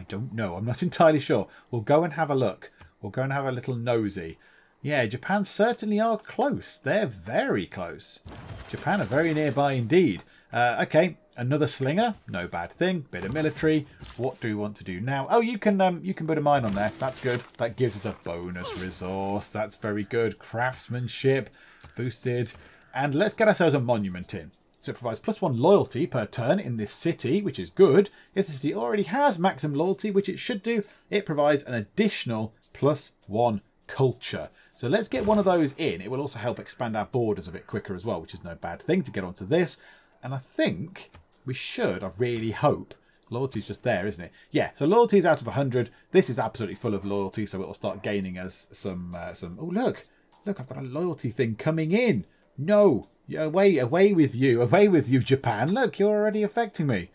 [SPEAKER 1] don't know. I'm not entirely sure. We'll go and have a look. We'll go and have a little nosy. Yeah, Japan certainly are close. They're very close. Japan are very nearby indeed. Okay, another slinger. No bad thing. Bit of military. What do we want to do now? Oh, you can put a mine on there. That's good. That gives us a bonus resource. That's very good. Craftsmanship boosted. And let's get ourselves a monument in. So it provides +1 loyalty per turn in this city, which is good. If the city already has maximum loyalty, which it should do, it provides an additional +1 culture. So let's get one of those in. It will also help expand our borders a bit quicker as well, which is no bad thing to get onto this. And I think we should, I really hope. Loyalty's just there, isn't it? Yeah, so loyalty is out of 100. This is absolutely full of loyalty, so it'll start gaining us some... Oh, look, I've got a loyalty thing coming in. No, away with you, Japan. Look, you're already affecting me.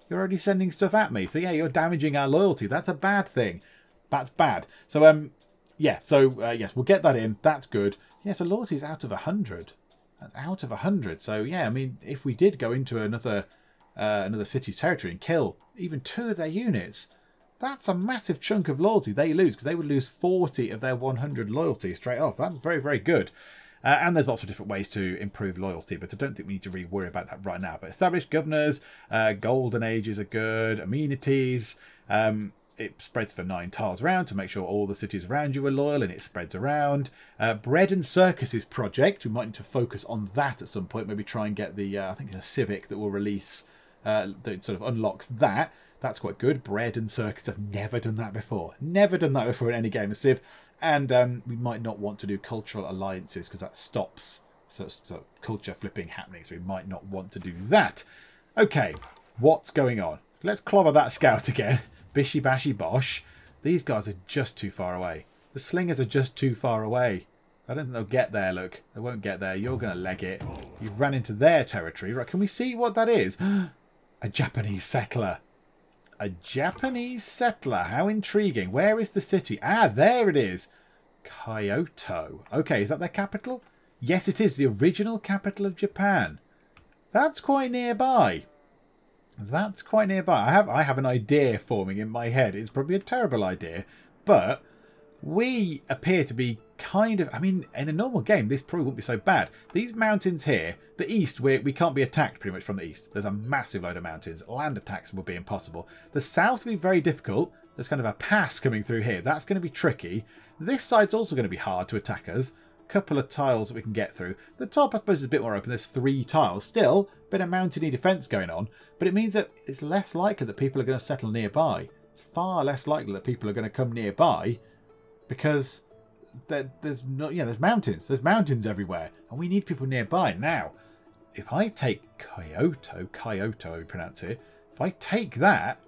[SPEAKER 1] You're already sending stuff at me. So yeah, you're damaging our loyalty. That's a bad thing. That's bad. So yeah. So yes, we'll get that in. That's good. Yeah. So loyalty is out of 100. That's out of 100. So yeah, I mean, if we did go into another city's territory and kill even 2 of their units, that's a massive chunk of loyalty they lose, because they would lose 40 of their 100 loyalty straight off. That's very, very good. And there's lots of different ways to improve loyalty, but I don't think we need to really worry about that right now. But established governors, golden ages are good, amenities. It spreads for 9 tiles around to make sure all the cities around you are loyal, and it spreads around. Bread and Circuses project, we might need to focus on that at some point. Maybe try and get the, I think it's a Civic that will release, that sort of unlocks that. That's quite good. Bread and Circus, I've never done that before. Never done that before in any game of Civ. And we might not want to do cultural alliances, because that stops sort of culture flipping happening. So we might not want to do that. Okay, what's going on? Let's clobber that scout again. Bishy bashy bosh. These guys are just too far away. The slingers are just too far away. I don't think they'll get there, look. They won't get there. You're going to leg it. You've ran into their territory. Right, can we see what that is? A Japanese settler. A Japanese settler. How intriguing. Where is the city? Ah, there it is. Kyoto. Okay, is that their capital? Yes, it is. The original capital of Japan. That's quite nearby. That's quite nearby. I have an idea forming in my head. It's probably a terrible idea, but we appear to be kind of... I mean, in a normal game, this probably wouldn't be so bad. These mountains here, the east, we can't be attacked pretty much from the east. There's a massive load of mountains. Land attacks would be impossible. The south would be very difficult. There's kind of a pass coming through here. That's going to be tricky. This side's also going to be hard to attack us. Couple of tiles that we can get through. The top, I suppose, is a bit more open. There's 3 tiles. Still, a bit of mountainy defence going on. But it means that it's less likely that people are going to settle nearby. It's far less likely that people are going to come nearby, because there's mountains. There's mountains everywhere, and we need people nearby. Now, if I take Kyoto, I pronounce it. If I take that,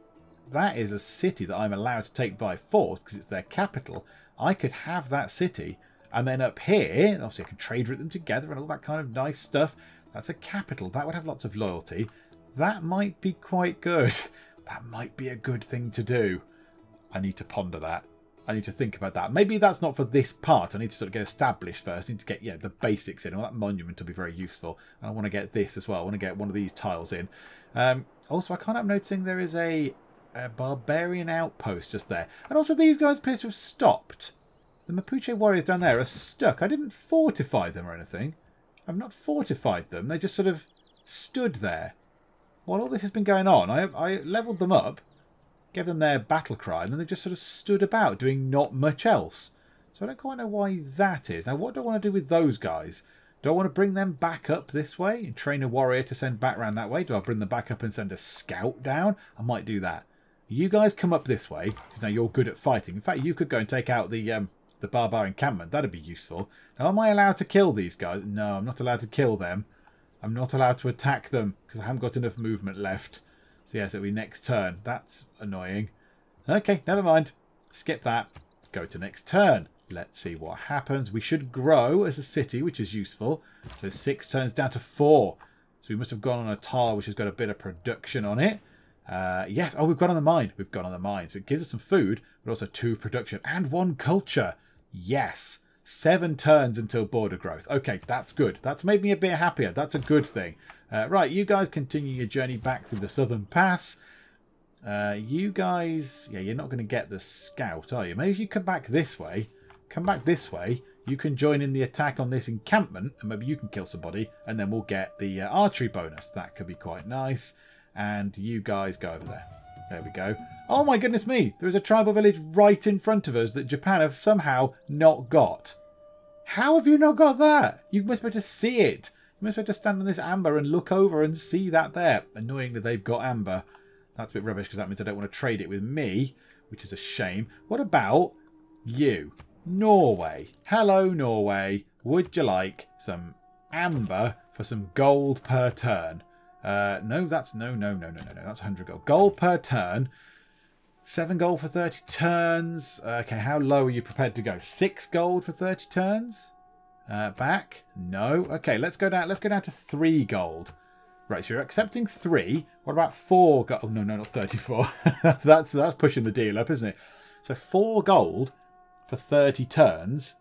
[SPEAKER 1] that is a city that I'm allowed to take by force because it's their capital. I could have that city. And then up here, obviously I can trade with them together and all that kind of nice stuff. That's a capital. That would have lots of loyalty. That might be quite good. That might be a good thing to do. I need to ponder that. I need to think about that. Maybe that's not for this part. I need to sort of get established first. I need to get, the basics in. Well, that monument will be very useful. And I want to get this as well. I want to get one of these tiles in. Also, I can't help noticing there is a barbarian outpost just there. And also these guys appear to have stopped. The Mapuche warriors down there are stuck. I didn't fortify them or anything. I've not fortified them. They just sort of stood there. While all this has been going on, I levelled them up, gave them their battle cry, and then they just sort of stood about doing not much else. So I don't quite know why that is. Now, what do I want to do with those guys? Do I want to bring them back up this way and train a warrior to send back round that way? Do I bring them back up and send a scout down? I might do that. You guys come up this way, because now you're good at fighting. In fact, you could go and take out the barbar encampment. That'd be useful. Now, am I allowed to kill these guys? No, I'm not allowed to kill them. I'm not allowed to attack them because I haven't got enough movement left. So yes, it'll be next turn. That's annoying. Okay, never mind. Skip that. Go to next turn. Let's see what happens. We should grow as a city, which is useful. So 6 turns down to 4. So we must have gone on a tile which has got a bit of production on it. Yes. Oh, we've gone on the mine. We've gone on the mine. So it gives us some food, but also 2 production and 1 culture. Yes. 7 turns until border growth. Okay, that's good. That's made me a bit happier. That's a good thing. Right, you guys continue your journey back through the southern pass. You guys... Yeah, you're not going to get the scout, are you? Maybe if you come back this way. Come back this way. You can join in the attack on this encampment, and maybe you can kill somebody, and then we'll get the archery bonus. That could be quite nice. And you guys go over there. There we go. Oh my goodness me! There is a tribal village right in front of us that Japan have somehow not got. How have you not got that? You must be able to see it. You must have to stand on this amber and look over and see that there. Annoyingly, they've got amber. That's a bit rubbish because that means they don't want to trade it with me, which is a shame. What about you? Norway. Hello, Norway. Would you like some amber for some gold per turn? No, that's no. That's 100 gold. Gold per turn. 7 gold for 30 turns. Okay, how low are you prepared to go? 6 gold for 30 turns? Back? No. Okay, let's go down. Let's go down to 3 gold. Right, so you're accepting 3. What about 4 gold? Oh, no, not 34. that's pushing the deal up, isn't it? So 4 gold for 30 turns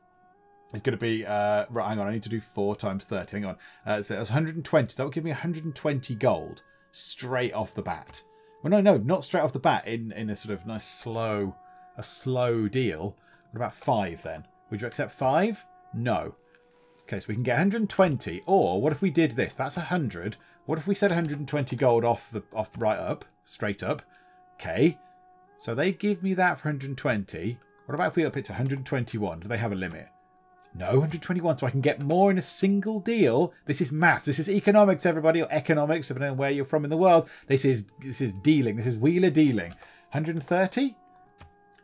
[SPEAKER 1] is going to be... right, hang on. I need to do 4 times 30. Hang on. So that's 120. That will give me 120 gold straight off the bat. Well, no, not straight off the bat. In a sort of nice slow deal. What about 5 then? Would you accept 5? No. Okay, so we can get 120. Or what if we did this? That's 100. What if we said 120 gold off right up, straight up? Okay. So they give me that for 120. What about if we up it to 121? Do they have a limit? No, 121. So I can get more in a single deal. This is math. This is economics, everybody, or economics, depending on where you're from in the world. This is dealing. This is wheeler dealing. 130?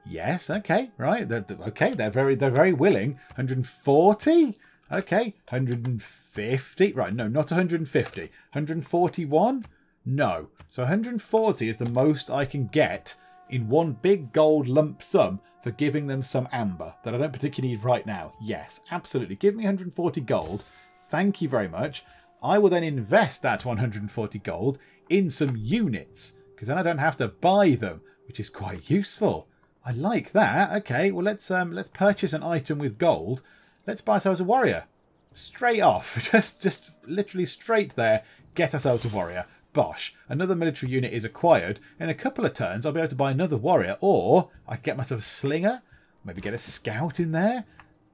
[SPEAKER 1] Yes. Okay. Right. They're very willing. 140. Okay. 150. Right. No, not 150. 141. No. So 140 is the most I can get in one big gold lump sum for giving them some amber that I don't particularly need right now. Yes, absolutely. Give me 140 gold. Thank you very much. I will then invest that 140 gold in some units because then I don't have to buy them, which is quite useful. I like that. Okay, well let's purchase an item with gold. Let's buy ourselves a warrior. Straight off. Just literally straight there. Get ourselves a warrior. Bosh, another military unit is acquired. In a couple of turns, I'll be able to buy another warrior, or I can get myself a slinger, maybe get a scout in there.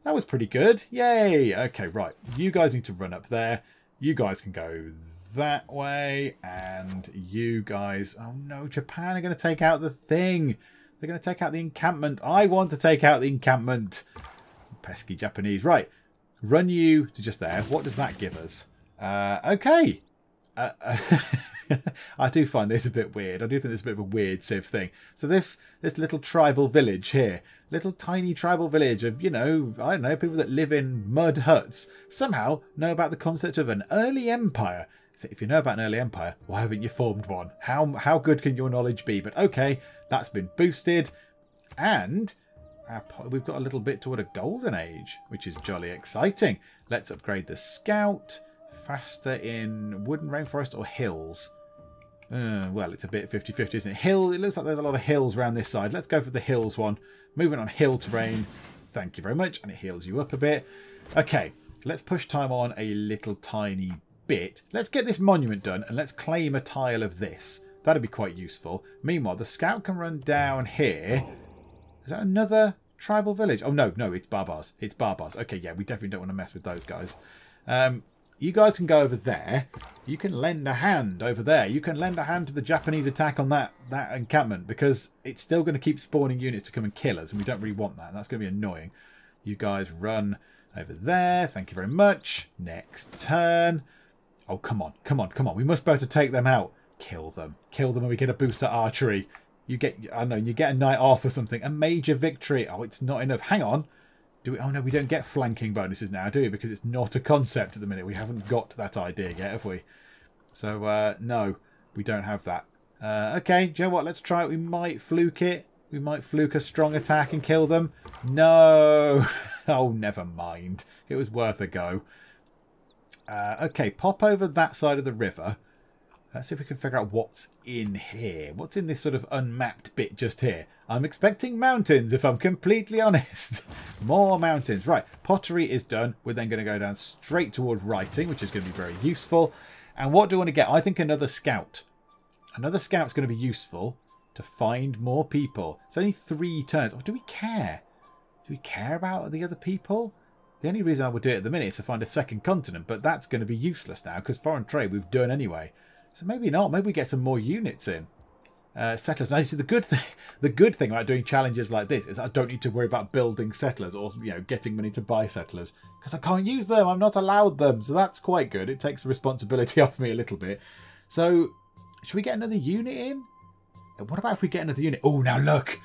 [SPEAKER 1] That was pretty good. Yay! Okay, right. You guys need to run up there. You guys can go that way, and you guys... Oh no, Japan are going to take out the thing. They're going to take out the encampment. I want to take out the encampment. Pesky Japanese. Right, run you to just there. What does that give us? Okay. I do find this a bit weird. I do think it's a bit of a weird Civ thing. So this little tribal village here, little tiny tribal village of, you know, I don't know, people that live in mud huts, somehow know about the concept of an early empire. So if you know about an early empire, why haven't you formed one? How good can your knowledge be? But okay, that's been boosted. And we've got a little bit toward a golden age, which is jolly exciting. Let's upgrade the scout. Faster in wooden rainforest or hills? Well, it's a bit 50-50, isn't it? It looks like there's a lot of hills around this side. Let's go for the hills one. Moving on hill terrain. Thank you very much. And it heals you up a bit. Okay, let's push time on a little tiny bit. Let's get this monument done and let's claim a tile of this. That'd be quite useful. Meanwhile, the scout can run down here. Is that another tribal village? Oh, no, it's barbars. It's barbars. Okay, yeah, we definitely don't want to mess with those guys. You guys can go over there. You can lend a hand over there. You can lend a hand to the Japanese attack on that encampment because it's still going to keep spawning units to come and kill us, and we don't really want that. That's going to be annoying. You guys run over there. Thank you very much. Next turn. Oh, come on. We must be able to take them out. Kill them and we get a boost to archery. You get, I don't know, you get a night off or something. A major victory. Oh, it's not enough. Hang on. Do we? Oh no, we don't get flanking bonuses now, do we? Because it's not a concept at the minute. We haven't got that idea yet, have we? So, no, we don't have that. Okay, do you know what? Let's try it. We might fluke it. We might fluke a strong attack and kill them. No. Oh, never mind. It was worth a go. Okay, pop over that side of the river. Let's see if we can figure out what's in here. What's in this sort of unmapped bit just here? I'm expecting mountains, if I'm completely honest. More mountains. Right, pottery is done. We're then going to go down straight toward writing, which is going to be very useful. And what do I want to get? I think another scout. Another scout's going to be useful to find more people. It's only 3 turns. Oh, do we care? Do we care about the other people? The only reason I would do it at the minute is to find a second continent, but that's going to be useless now because foreign trade we've done anyway. So maybe not. Maybe we get some more units in. settlers. Now, the good thing about doing challenges like this is I don't need to worry about building settlers or getting money to buy settlers because I can't use them. I'm not allowed them, so that's quite good. It takes the responsibility off me a little bit. So, should we get another unit in? What about if we get another unit? Oh, now look,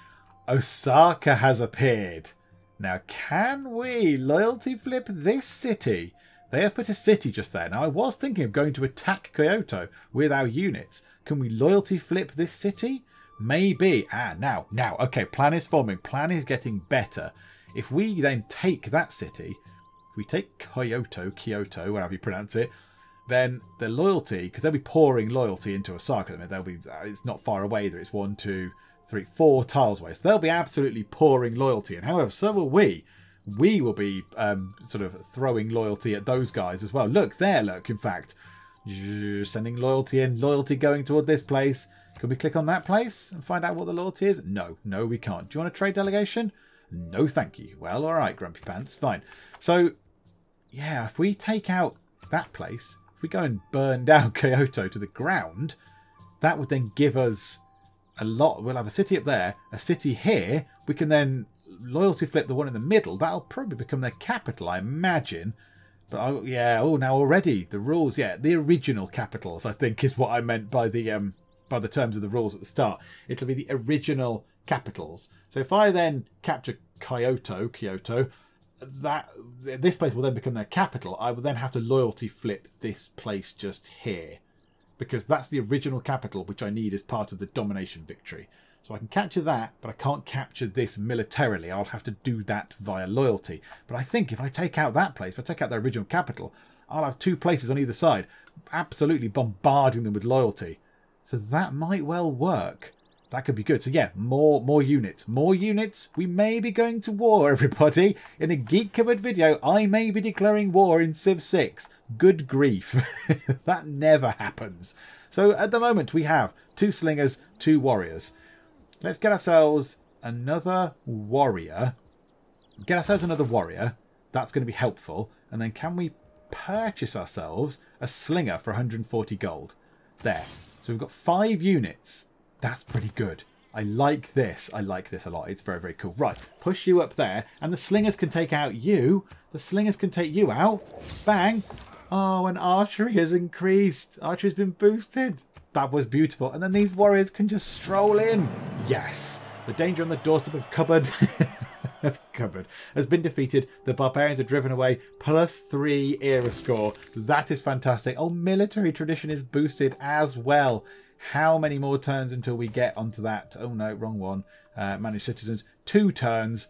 [SPEAKER 1] Osaka has appeared. Now, can we loyalty flip this city? They have put a city just there. Now, I was thinking of going to attack Kyoto with our units. Can we loyalty flip this city? Maybe. Now. Okay, plan is forming. Plan is getting better. If we then take that city, if we take Kyoto, whatever you pronounce it, then the loyalty, because they'll be pouring loyalty into Osaka. They'll be. It's not far away either. It's 1, 2, 3, 4 tiles away. So they'll be absolutely pouring loyalty. And however, so will we. We will be sort of throwing loyalty at those guys as well. Look there, look, in fact. Sending loyalty in, loyalty going toward this place. Can we click on that place and find out what the loyalty is? No, we can't. Do you want a trade delegation? No, thank you. Well, all right, Grumpy Pants, fine. So, yeah, if we take out that place, if we go and burn down Kyoto to the ground, that would then give us a lot. We'll have a city up there, a city here. We can then loyalty flip the one in the middle. That'll probably become their capital, I imagine. But now already the rules, the original capitals, I think, is what I meant by the terms of the rules at the start. It'll be the original capitals. So if I then capture Kyoto, this place will then become their capital. I will then have to loyalty flip this place just here, because that's the original capital which I need as part of the domination victory. So I can capture that, but I can't capture this militarily. I'll have to do that via loyalty. But I think if I take out that place, if I take out their original capital, I'll have 2 places on either side, absolutely bombarding them with loyalty. So that might well work. That could be good. So yeah, more units. More units. We may be going to war, everybody. In a Geek Cupboard video, I may be declaring war in Civ 6. Good grief. That never happens. So at the moment, we have 2 slingers, 2 warriors. Let's get ourselves another warrior. That's going to be helpful. And then can we purchase ourselves a slinger for 140 gold? There. So we've got 5 units. That's pretty good. I like this. I like this a lot. It's very, very cool. Right. Push you up there. And the slingers can take out you. The slingers can take you out. Bang. Oh, and archery has increased. Archery's been boosted. That was beautiful. And then these warriors can just stroll in. Yes. The danger on the doorstep of cupboard has been defeated. The barbarians are driven away. +3 era score. That is fantastic. Oh, military tradition is boosted as well. How many more turns until we get onto that? Oh no, wrong one. Manage citizens. 2 turns.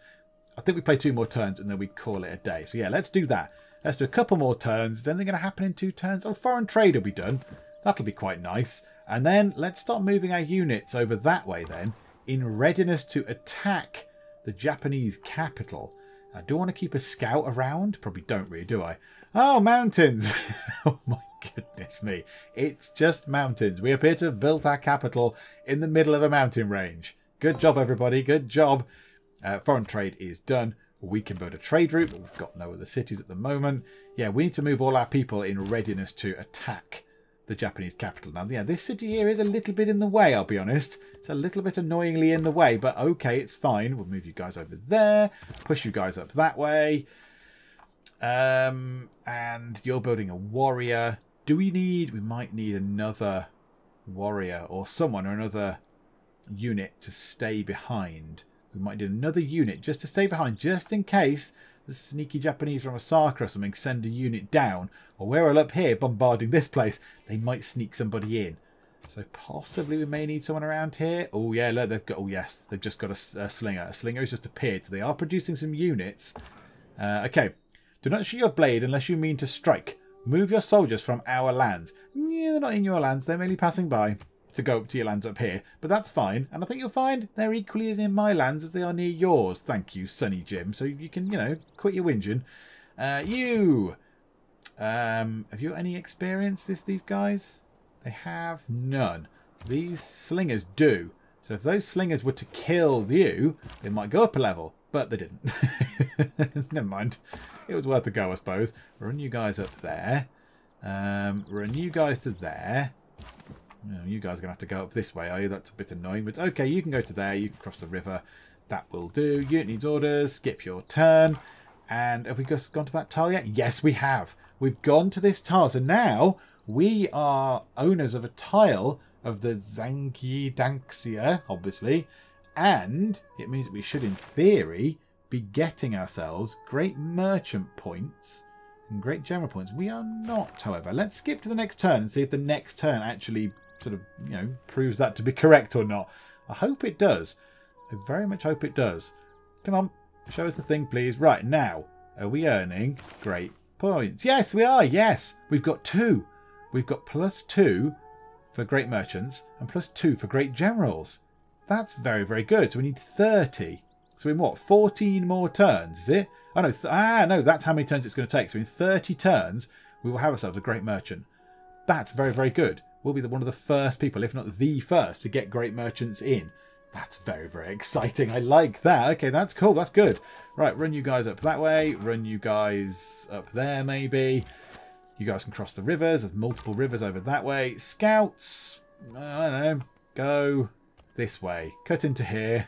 [SPEAKER 1] I think we play 2 more turns and then we call it a day. So yeah, let's do that. Let's do a couple more turns. Is anything going to happen in 2 turns? Oh, foreign trade will be done. That'll be quite nice. And then let's start moving our units over that way then, in readiness to attack the Japanese capital. I do want to keep a scout around. Probably don't really, do I? Oh, mountains. Oh my goodness me. It's just mountains. We appear to have built our capital in the middle of a mountain range. Good job, everybody. Good job. Foreign trade is done. We can build a trade route, but we've got no other cities at the moment. Yeah, we need to move all our people in readiness to attack the Japanese capital. Now, yeah, this city here is a little bit in the way, I'll be honest. It's a little bit annoyingly in the way, but okay, it's fine. We'll move you guys over there, push you guys up that way. And you're building a warrior. We might need another warrior or someone or another unit to stay behind. We might need another unit just to stay behind, just in case the sneaky Japanese from Osaka or something send a unit down, or we're all up here bombarding this place. They might sneak somebody in. So possibly we may need someone around here. Oh yeah, look, they've got. Oh yes, they've just got a slinger. A slinger has just appeared. So they are producing some units. Okay. Do not shoot your blade unless you mean to strike. Move your soldiers from our lands. Yeah, they're not in your lands. They're merely passing by to go up to your lands up here. But that's fine. And I think you'll find they're equally as in my lands as they are near yours. Thank you, Sonny Jim. So you can, quit your whinging. Have you any experience, these guys? They have none. These slingers do. So if those slingers were to kill you, they might go up a level. But they didn't. Never mind. It was worth a go, I suppose. Run you guys up there. Run you guys to there. You guys are going to have to go up this way, are you? That's a bit annoying. But okay, you can go to there. You can cross the river. That will do. Unit needs orders. Skip your turn. And have we just gone to that tile yet? Yes, we have. We've gone to this tile. So now we are owners of a tile of the Zangyidanxia, obviously. And it means that we should, in theory, be getting ourselves great merchant points and great general points. We are not, however. Let's skip to the next turn and see if the next turn actually sort of, proves that to be correct or not. I hope it does. I very much hope it does. Come on, show us the thing, please. Right, now, are we earning great points? Yes, we are, yes. We've got 2. We've got +2 for great merchants and +2 for great generals. That's very, very good. So we need 30. So in what, 14 more turns, is it? Oh, no. No, that's how many turns it's going to take. So in 30 turns, we will have ourselves a great merchant. That's very, very good. We'll be one of the first people, if not the first, to get great merchants in. That's very, very exciting. I like that. Okay, that's cool. That's good. Right, run you guys up that way. Run you guys up there, maybe. You guys can cross the rivers. There's multiple rivers over that way. Scouts, I don't know, go this way. Cut into here.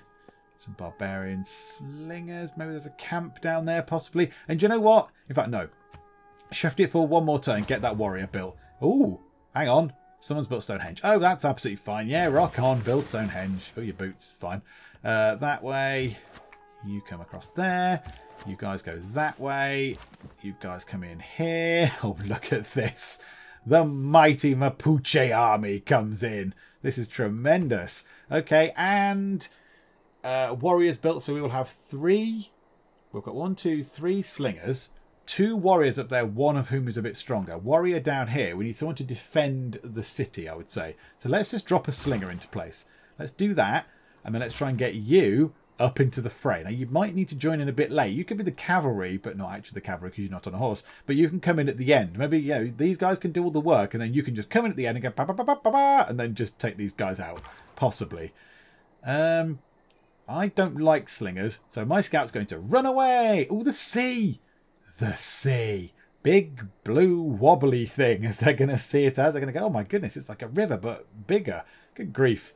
[SPEAKER 1] Some barbarian slingers. Maybe there's a camp down there, possibly. And do you know what? In fact, no. Shift it for one more turn. Get that warrior built. Ooh, hang on. Someone's built Stonehenge. Oh, that's absolutely fine. Yeah, rock on. Build Stonehenge. Fill your boots. Fine. That way. You come across there. You guys go that way. You guys come in here. Oh, look at this. The mighty Mapuche army comes in. This is tremendous. Okay, and warriors built. So we will have 3. We've got 1, 2, 3 slingers. 2 warriors up there, one of whom is a bit stronger. Warrior down here. We need someone to defend the city, I would say. So let's just drop a slinger into place. Let's do that. And then let's try and get you up into the fray. Now, you might need to join in a bit late. You could be the cavalry, but not actually the cavalry because you're not on a horse. But you can come in at the end. Maybe, these guys can do all the work. And then you can just come in at the end and go, ba, ba, ba, ba, ba, ba, and then just take these guys out. Possibly. I don't like slingers. So my scout's going to run away. Oh, the sea. The sea. Big, blue, wobbly thing, as they're going to see it as. They're going to go, oh my goodness, it's like a river, but bigger. Good grief.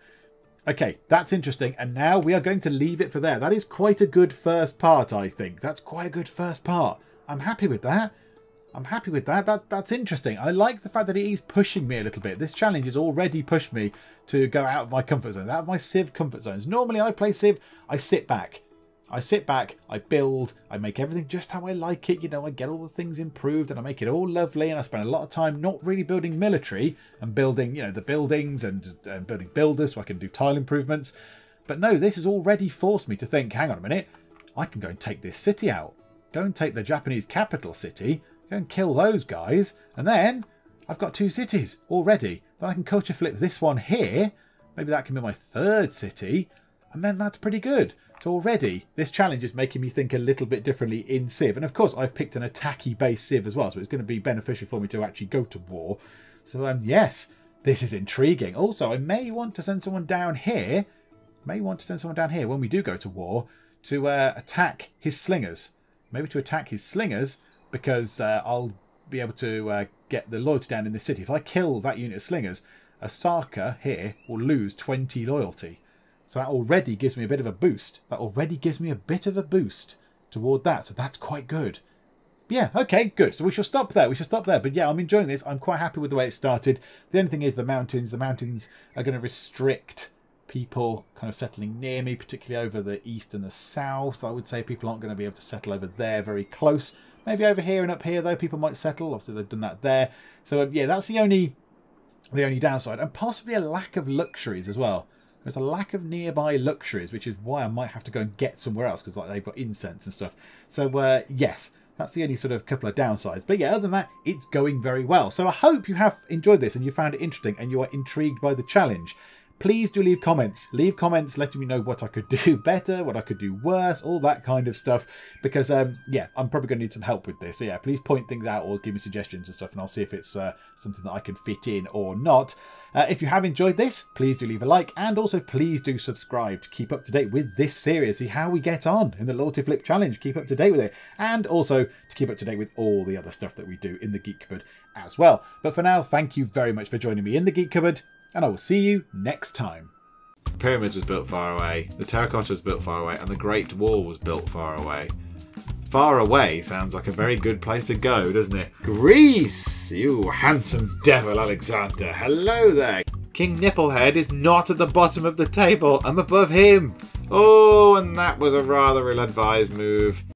[SPEAKER 1] Okay, that's interesting. And now we are going to leave it for there. That is quite a good first part, I think. That's quite a good first part. I'm happy with that. I'm happy with that. That's interesting. I like the fact that it is pushing me a little bit. This challenge has already pushed me to go out of my comfort zone, out of my Civ comfort zones. Normally I play Civ, I sit back. I build, I make everything just how I like it. I get all the things improved and I make it all lovely. And I spend a lot of time not really building military and building, the buildings and building builders so I can do tile improvements. But no, this has already forced me to think, hang on a minute, I can go and take this city out. Go and take the Japanese capital city, go and kill those guys. And then I've got 2 cities already. Then I can culture flip this one here. Maybe that can be my 3rd city. And then that's pretty good. So already, this challenge is making me think a little bit differently in Civ. And of course, I've picked an attacky-based Civ as well, so it's going to be beneficial for me to actually go to war. So, yes, this is intriguing. Also, I may want to send someone down here. When we do go to war to attack his slingers. Maybe to attack his slingers because I'll be able to get the loyalty down in the city. If I kill that unit of slingers, Osaka here will lose 20 loyalty. So that already gives me a bit of a boost. Toward that. So that's quite good. Yeah, okay, good. So we shall stop there. But yeah, I'm enjoying this. I'm quite happy with the way it started. The only thing is the mountains. The mountains are going to restrict people kind of settling near me, particularly over the east and the south. I would say people aren't going to be able to settle over there very close. Maybe over here and up here, though, people might settle. Obviously, they've done that there. So yeah, that's the only downside. And possibly a lack of luxuries as well. There's a lack of nearby luxuries, which is why I might have to go and get somewhere else, because they've got incense and stuff. So, yes, that's the only sort of couple of downsides. But yeah, other than that, it's going very well. So I hope you have enjoyed this and you found it interesting and you are intrigued by the challenge. Please do leave comments. Leave comments letting me know what I could do better, what I could do worse, all that kind of stuff. Because, yeah, I'm probably going to need some help with this. So yeah, please point things out or give me suggestions and stuff, and I'll see if it's something that I can fit in or not. If you have enjoyed this, please do leave a like, and also please do subscribe to keep up to date with this series. See how we get on in the Loyalty Flip Challenge. Keep up to date with it, and also to keep up to date with all the other stuff that we do in the Geek Cupboard as well. But for now, thank you very much for joining me in the Geek Cupboard. and I will see you next time.
[SPEAKER 2] The pyramids was built far away, the terracotta was built far away, and the Great Wall was built far away. Far away sounds like a very good place to go, doesn't it? Greece! You handsome devil, Alexander. Hello there. King Nipplehead is not at the bottom of the table. I'm above him. Oh, and that was a rather ill-advised move.